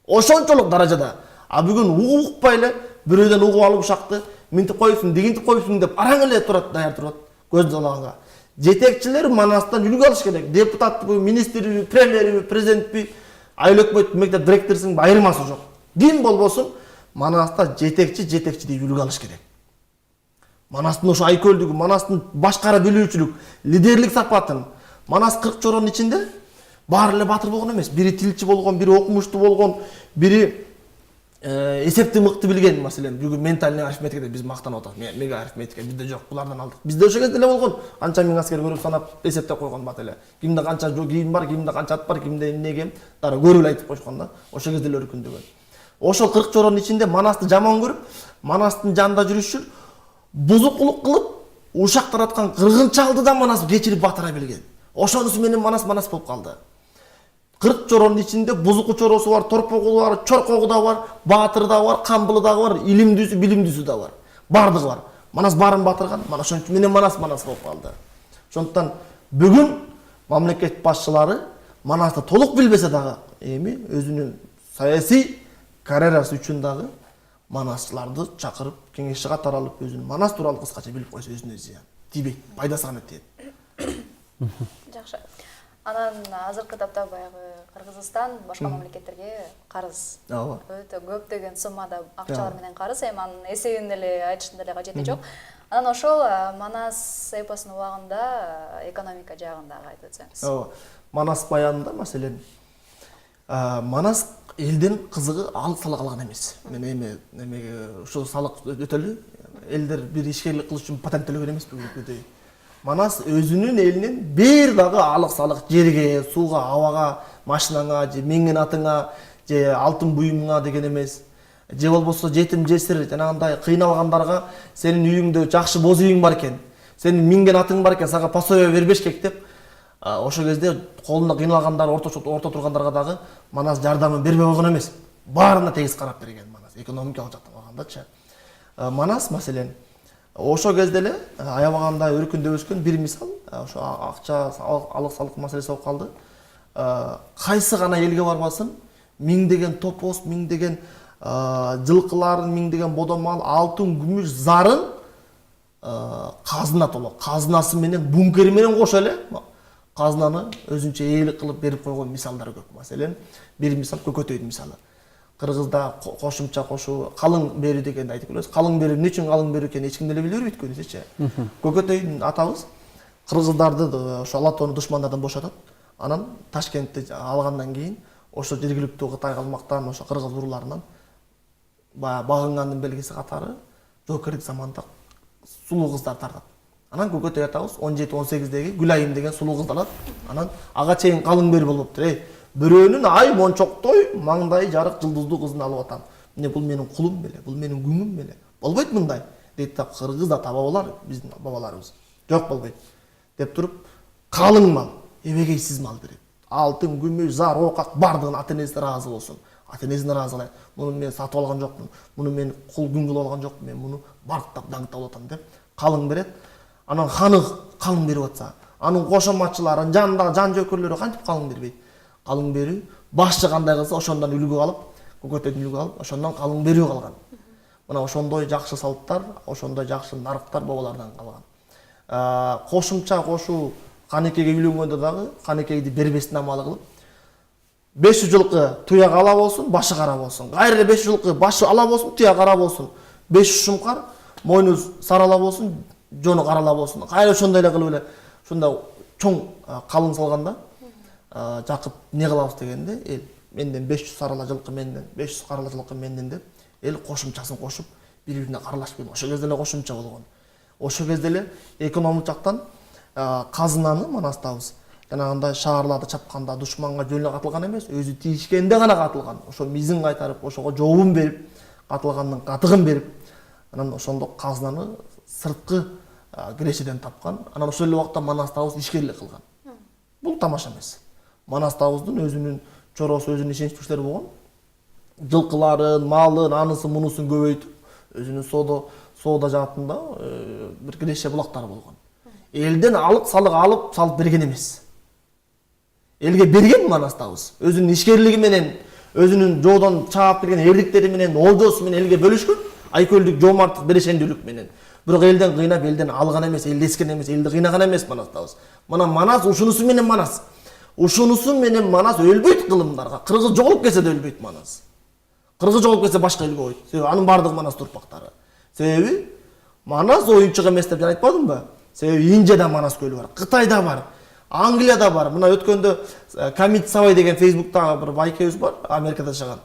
Ошончолук даражада. Бүгүн укпай эле бирөөдөн угуп алып ушакты, минтип коюпсуң, дегинтип коюпсуң деп араң эле турат, даяр турат. Көзүн талаганга. Жетекчилер Манастан үлгү алыш керек. Депутатпы, министрби, премьерби, президентпи, айыл өкмөт мектеп директорсуң, айырмасы жок. Ким болбосун Манаста жетекчи деп үлгү алыш керек. Манастын ошо айкөлдүгү, Манастын башкара билүүчүлүк, лидерлик сапатын. Манас 40 чоронун ичинде баары эле батыр болгон эмес. Бири тилчи болгон, бири окумуштуу болгон, бири эсепти мыкты билген, маселен, бүгүн ментальный арифметика биз мактанып атабыз. Мега арифметика бизде жок, булардан алдык. Бизде ошо кезде эле болгон. Канча миң аскер көрүп санап эсептеп койгон бат эле. Кимде канча кийим бар, кимде канча ат бар, кимде эмне кем, дара көрүп эле айтып койшкон да. Ошо кезде эле өркүндөгөн. Ошол 40 чоронун ичинде Манасты жаман көрүп, Манастын жанында жүрүшүр, бузукулук кылып, ушак тараткан кыргынчалды да Манас кечирип батыра билген. Ошонусу менен Манас болуп калды. 40 чоронун ичинде бузуку чоросу бар, торпогу бар, чоркогу да бар, баатыры да бар, камбылы да бар, илимдүүсү, билимдүүсү да бар. Бардыгы бар. Манас барын батырган, mana ошон менен Манас болуп калды. Ошондуктан бүгүн мамлекет башчылары Манасты толук билбесе дагы, эми өзүнүн саясий карьерасы үчүн дагы Манасчыларды чакырып, кеңешчиге таралып, өзүнүн Манас тууралуу кыскача билип койсо өзүнө зыян тийбейт, пайдасы гана тиет. Жакшы. Анан азыркы тапта баягы Кыргызстан башка мамлекеттерге карыз. Ооба. Өтө көптөгөн суммада акчалар менен карыз, эми анын эсебин деле айтыштын деле кажети жок. Анан ошол Манас эпосунун убагында экономика жагындагы айтып өтсөңүз. Ооба. Манас баянында маселен Манас элдин кызыгы алык салык алган эмес. Мен эми ушул салык өтөлү элдер бир ишкерлик кылыш үчүн патент төлөгөн эмес бүгүнкүдөй. Манас өзүнүн элинин бир дагы алык салык жерге, сууга, абага, машинаңа, же миңген атыңа, же алтын буюмуңа деген эмес. Же болбосо жетим жесир жанагындай кыйналгандарга сенин үйүңдө жакшы боз үйүң бар экен, сенин миңген атың бар экен, сага пособие бербешкек деп ошо кезде колунда кыйналгандар, орто тургандарга дагы Манас жардамын бербей койгон эмес. Баарына тегиз карап берген Манас, экономикалык жактан алгандачы. Манас маселен ошо кезде эле аябаганда өркүндөп өскөн бир мисал, ошо акча алык салык маселеси болуп калды. Кайсы гана элге барбасын, миңдеген топоз, миңдеген жылкыларын, миңдеген бодомал, алтын, күмүш, зарын казына толо. Казынасы менен, бункери менен кошо эле казынаны өзүнчө ээлик кылып берип койгон мисалдар көп. Маселен, бир мисал Көкөтөйдүн мисалы. Кыргызда кошумча кошуу калың берүү дегенди айтып келебиз. Калың берүү эмне үчүн калың берүү экенин эч ким деле биле бербейт көбүнчөчү. Көкөтөйдүн атабыз кыргыздарды ошо ала тоону душмандардан бошотот. Анан Ташкентти алгандан кийин ошо жергиликтүү Кытай калмактан, ошо кыргыз урууларынан багынгандын белгиси катары жоокерлик заманда сулуу кыздар тартат. Анан Көкөтөй атабыз 17-18деги Гүлайым деген сулуу кызды алат. Анан ага чейин калың берүү болуптур. Бирөөнүн ай мончоктой, маңдай жарык жылдыздуу кызын алып атам. Эмне бул менин кулум беле, бул менин күңүм беле. Болбойт мындай. Дейт да кыргыз ата бабалар, биздин бабаларыбыз. Жок болбойт. Деп туруп, калың мал, эбегейсиз мал берет. Алтын, күмүш, зар, окак бардыгын ата-энеси ыраазы болсун. Ата-энесин ыраазылайт. Муну мен сатып алган жокмун. Муну мен кул күн кылып алган жокмун. Мен муну барктап, даңктап атам деп калың берет. Анан ханы калың берип атса, анын кошоматчылары, жанындагы жан жөкөрлөрү кантип калың бербейт? Калың берүү башчы кандай кылса ошондон үлгү алып, Көкөтөйдөн үлгү алып, ошондон калың берүү калган. Мына ошондой жакшы салттар, ошондой жакшы нарыктар бабалардан калган. Кошумча кошуу Канекеге үйлөнгөндө дагы Канекейди бербестин амалы кылып 500 жылкы туяк ала болсун, башы кара болсун. Кайра 500 жылкы башы ала болсун, туяк кара болсун. 500 шумкар, мойну сарала болсун, жону карала болсун. Кайра ошондой эле кылып эле ушундай чоң калың салганда Жакып не кылабыз дегенде, эл менден 500 сарала жылкы менден, 500 карала жылкы менден деп, эл кошумчасын кошуп, бири-бирине каралашып келген. Ошол кезде эле кошумча болгон. Ошол кезде эле экономик жактан казынаны Манастабыз жанагындай шаарларды чапканда душманга жөн эле катылган эмес, өзү тийишкенде гана катылган. Ошо мизин кайтарып, ошого жообун берип, катылгандын катыгын берип, анан ошондо казынаны сырткы кирешеден тапкан. Анан ошол эле убакта Манастабыз ишкерлик кылган. Бул тамаша эмес. Манастабыздын өзүнүн чоросу, өзүнүн ишеничтүүлөр болгон. Жылкыларын, малын, анысы, мунусун көбөйтүп, өзүнүн соода жаатында бир киреше булактары болгон. Элден алык салык алып салып берген эмес. Элге берген Манастабыз. Өзүнүн ишкерлиги менен, өзүнүн жоодон чаап келген эрликтери менен, олжосу менен элге бөлүшкөн. Айкөлдүк, жоомарттык, берешендүүлүк менен. Бирок элден кыйнап, элден алган эмес, элди эскен эмес, элди кыйнаган эмес Манастабыз. Мына Манас ушунусу менен Манас. Ушунусу менен Манас өлбөйт кылымдарга. Кыргыз жоголуп кетсе да өлбөйт Манас. Кыргыз жоголуп кетсе башка элге койт. Себеби анын бардыгы Манас турпактары. Себеби Манас оюнчук эмес деп айтканбы? Себеби Индияда Манас көлү бар, Кытайда бар, Англияда бар. Мына өткөндө Камит Сабай деген Фейсбуктагы бир байкебиз бар, Америкада жашаган.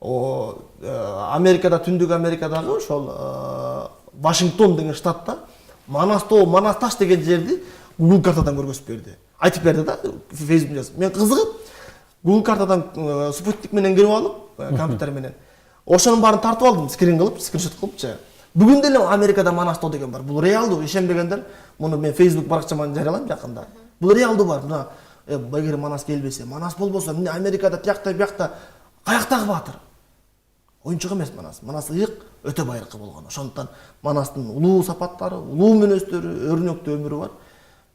Америкада, Түндүк Америкадагы ошол Вашингтон деген штатта Манас таш деген жерди Google картадан көргөзүп берди. Айтып берди да, Фейсбукта жазып. Мен кызыгып Google картадан спутник менен кирип алып, компьютер менен. Ошонун баарын тартып алдым, скриншот кылыпчы. Бүгүн деле Америкада манастоо деген бар. Бул реалдуу, ишенбегендер. Муну мен Facebook баракчама жарыялайм жакында. Бул реалдуу бар. Мына эгер манас келбесе, манас болбосо, мына Америкада тиякта биякта каяктагы баатыр? Оюнчук эмес манас. Манас ыйык өтө байыркы болгон. Ошондуктан манастын улуу сапаттары, улуу мүнөздөрү, өрнөктүү өмүрү бар.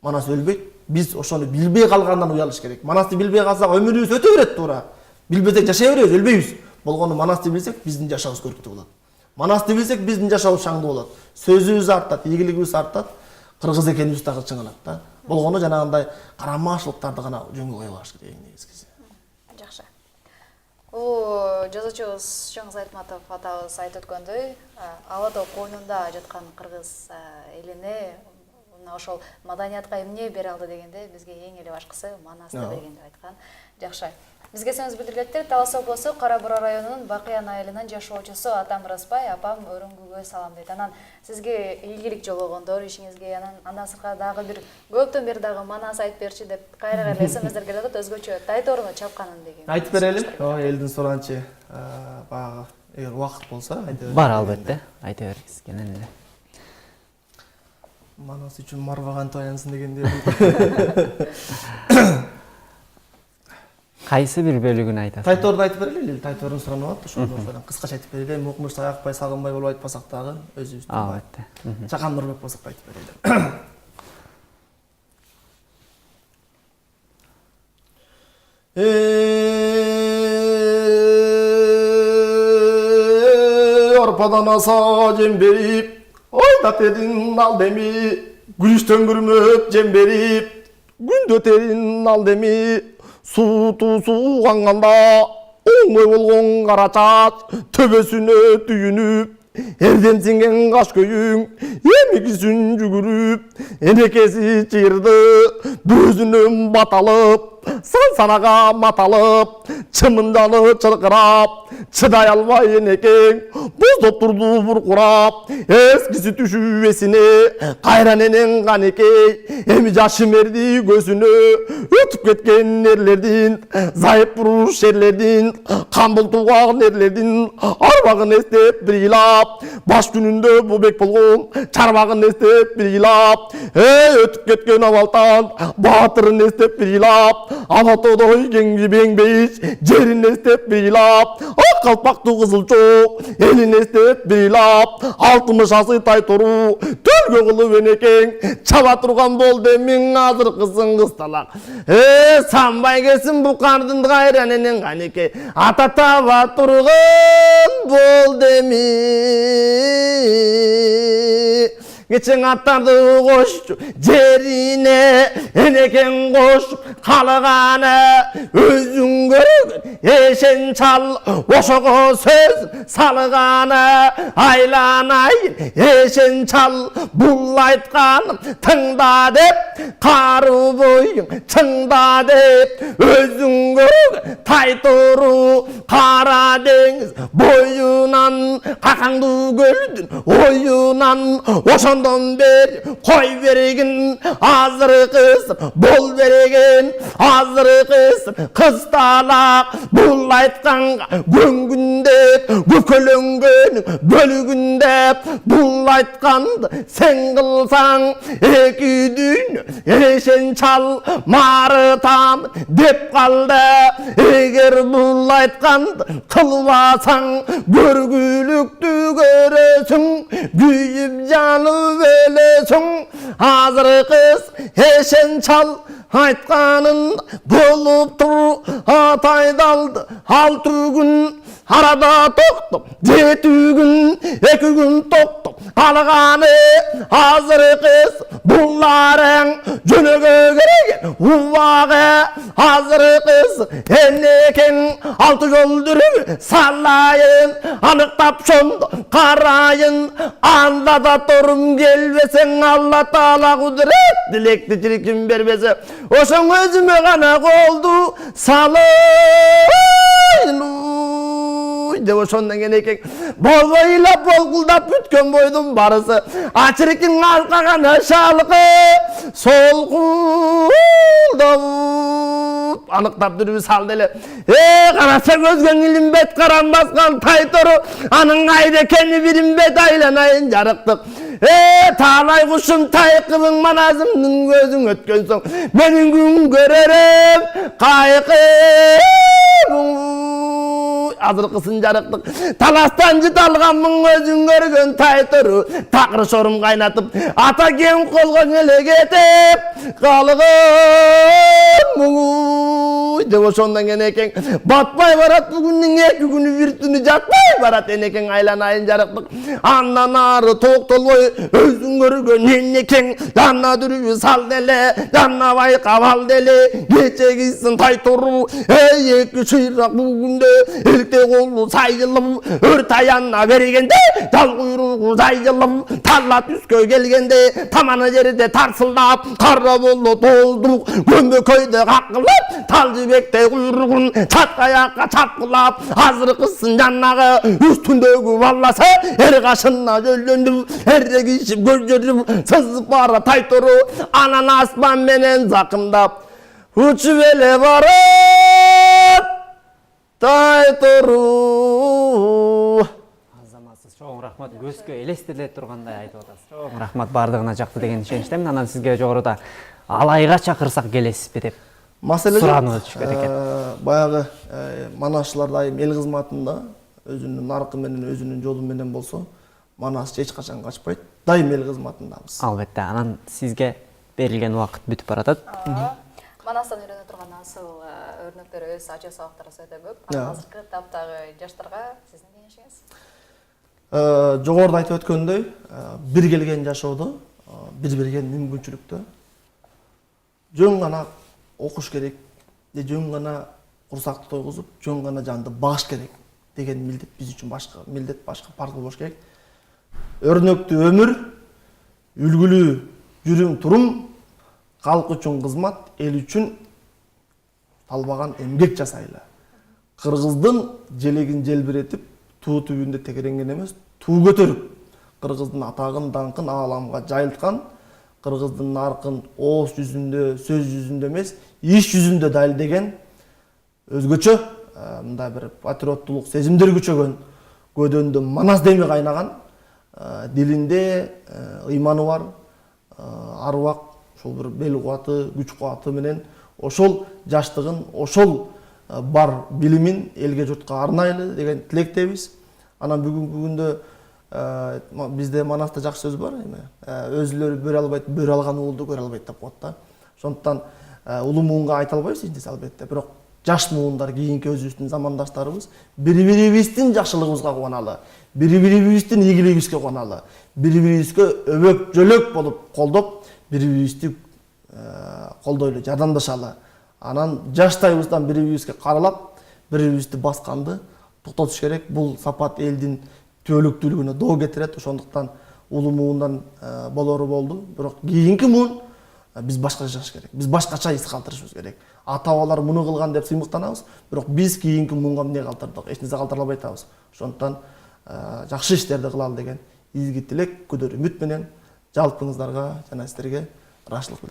Манас өлбөйт. Биз ошону билбей калгандан уялыш керек. Манасты билбей калсак өмүрүбүз өтө берет туура. Билбесек жашай беребиз, өлбөйбүз. Болгону манасты билсек, биздин жашообуз көрктүү болот. Манасты билсек, биздин жашообуз шаңдуу болот. Сөзүбүз артат, ийгилигибиз артат, кыргыз экенибиз дагы чыңалат да. Болгону жанагындай карамаашылыктарды гана жөнгө кое алыш керек эң негизгиси. Жакшы. Бул жазуучубуз Чоңуз Айтматов атабыз айтып өткөндөй, Алатоо койнунда жаткан кыргыз элине мына ошол маданиятка эмне бере алды дегенде бизге эң эле башкысы манасты берген деп айткан. Жакшы. Бизге сөз билдиргендер Талас облусу Кара Бура районунун Бакыян айылынын жашоочусу Атам Ыраспай апам өрүңгүгө салам дейт. Анан сизге ийгилик жологондор ишиңизге андан сырткары дагы бир көптөн бери дагы манас айтып берчи деп кайра СМСдер келип атат, өзгөчө тайторуну чапканын деген. Айтып берелим. Элдин суранчы баягы эгер убакыт болсо айтып. Бар албетте, айта бериңиз кенен эле. Манас үчүн марбаган таянсын дегенде. Кайсы бир бөлүгүн айтасыз? Тайторду айтып берели, тайторун суранып атат, ошондо кыскача айтып берели. Мукмуш Аякбай Сагынбай болуп айтпасак дагы өзүбүздүн. Албетте. Чакан Нурбек болсок айтып берели. Орпадан аса жем берип, ойдап един ал деми, күрүштөн күрмөп жем берип, күндө терин ал деми, суу канганда оңой болгон кара чач төбөсүнө түйүнүп, эрдем сиңген каш көйүң эмигисин жүгүрүп, энекеси чыйырды бөзүнөн баталып, санага маталып, чымынданы чыркырап, чыдай албай энекең боздоп турду буркурап, эскиси түшүп эсине кайран энең канекей, эми жашым эрди көзүнө, өтүп кеткен эрлердин, зайып буруш эрлердин, камбул тууган эрлердин арбагын эстеп бир ыйлап, баш күнүндө бобек болгон чарбагын эстеп бир ыйлап, өтүп кеткен абалтан баатырын эстеп бир ыйлап, Алатоодой кеңги беңбейиш жерин эстеп бир ыйлап, ак калпактуу кызылчок элин эстеп бир ыйлап, 60 асы тайтору төлгө кылып энекең чаба турган болду эмиң азыркысын кысталак. Санбай келсин бу кардын кайран энең канекей, ата таба турган болду эми. Geçen attardı koştu cerine, eneken koşup kalığana, özün görgün eşen çal, oşoğu söz salığana, aylanayın eşen çal, bullaytkanım tыңда деп, karı boyun çыңда деп, özün görgün taytoru kara deniz boyunan, kakаңды gördün oyunan, oşondan beri koy vergin, azır kızım bol vergin, azır kızım kız talak, bul aytkanга göngündep, kökölөнгөн bölügündep, bul aytkandı sen kılsan eki dün, eşen çal marıtam dep kaldı, eger bul aytkandı kılbasan görgülüktü göresün, büyüyüp canı veresin, hazır kız eşen çal aytkanın bolup tur, atay daldı 6 gün arada toktop, 7 gün 2 gün toktop alğanı, hazır kız bunların jönögö keregen uvağı, hazır kız eneken 6 yoldurun sallayın, anıktap şonda karayın, anda da torum gelbesen Allah Taala kudret dilekti çirkin berbese, oşun özüme gana koldu salayın de oşondan eneken bolboyla bolguldap bütkön boydum barısı, açırıkin arkagan aşalıkı sol kulda анықтап дүрбі салды эле. Карасаң өзгөң илимбет каран баскан тайтору, анын кайда экени билинбет айланайын жарыктык. Таалай кушум тайкыбың маназымдын көзүң өткөн соң, менин күн көрөрөм кайкыбың. Азыркысын жарыктык таластан жыталганмын өзүң көргөн тайтору, такыр шорум кайнатып ата кем колгон эле кетип калган деп ошондон кийин экең батпай барат, бүгүндүн 2 күнү бир түнү жатпай барат энекең айланайын жарыктык. Андан ары токтолбой өзүң көргөн энекең жанна дүрүбү сал деле, жанна байкап ал деле, кечегисин тайтору 2 чыйрак бүгүндө элкте колу сайылып өр таянна бергенде, жал куйругу сайылып талла түскө келгенде, таманы жерде тарсылдап кара болду толдук көмбөкөйдө какылап, тал жибектей куйругун чаткаякка чапкылап, азыркысын жаннагы үстүндөгү балласа эр кашына жөлдөндүп, эрегишип көзөрүп сызып бара тайтору, анан аспан менен закымдап учуп эле барат тайтору. Азаматсыз чоң рахмат, көзгө элестетиле тургандай айтып атасыз. Чоң рахмат, бардыгына жакты деген ишеничтемин. Анан сизге жогоруда алайга чакырсак келесизби деп Маселе суранып өтүшкөн экен. Баягы манасчылар дайым эл кызматында өзүнүн наркы менен, өзүнүн жолу менен болсо, манас эч качан качпайт. Дайым эл кызматындабыз. Албетте, анан сизге берилген убакыт бүтүп баратат. Манастан үйрөнө турган асыл өрнөктөр өз ажы сабактарыбыз өтө көп. Азыркы таптагы жаштарга сиздин кеңешиңиз? Жогоруда айтып өткөндөй, бир келген жашоодо, бир берген мүмкүнчүлүктө жөн гана окуш керек, жөн гана курсакты тойгузуп, жөн гана жанды багыш керек деген милдет биз үчүн башка милдет, башка парк болуш керек. Өрнөктүү өмүр, үлгүлүү жүрүм турум, калк үчүн кызмат, эл үчүн талбаган эмгек жасайлы. Кыргыздын желегин желбиретип, туу түбүндө текеренген эмес, туу көтөрүп, кыргыздын атагын, даңкын ааламга жайылткан, кыргыздын наркын ооз жүзүндө, сөз жүзүндө эмес, иш жүзүндө далилдеген, өзгөчө мындай бир патриоттулук сезимдер күчөгөн, көдөндө манас деми кайнаган, дилинде ыйманы бар, аруак, ошол бир бел кубаты, күч кубаты менен ошол жаштыгын, ошол бар билимин элге журтка арнайлы деген тилектебиз. Анан бүгүнкү күндө бизде манаста жакшы сөз бар, өзүлөрү бөрү албайт, бөрү алган уулду көрө албайт деп коет да. Ошондуктан улуу муунга айта албайбыз эч албетте, бирок жаш муундар, кийинки өзүбүздүн замандаштарыбыз бири-бирибиздин жакшылыгыбызга кубаналы, бири-бирибиздин ийгилигибизге кубаналы, бири-бирибизге өбөк жөлөк болуп колдоп, бири-бирибизди колдойлу, жардамдашалы. Анан жаштайыбыздан бири-бирибизге каралап, бири-бирибизди басканды токтотуш керек. Бул сапат элдин түбөлүктүүлүгүнө доо кетирет. Ошондуктан улуу муундан болору болду. Бирок кийинки муун биз башкача жашаш керек. Биз башкача эс калтырышыбыз керек. Ата-бабалар муну кылган деп сыймыктанабыз, бирок биз кийинки муунга эмне калтырдык? Эч нерсе калтыра албай атабыз. Ошондуктан жакшы иштерди кылалы деген изги тилек, күдөр үмүт менен жалпыңыздарга жана сиздерге ыраазычылык билдирем.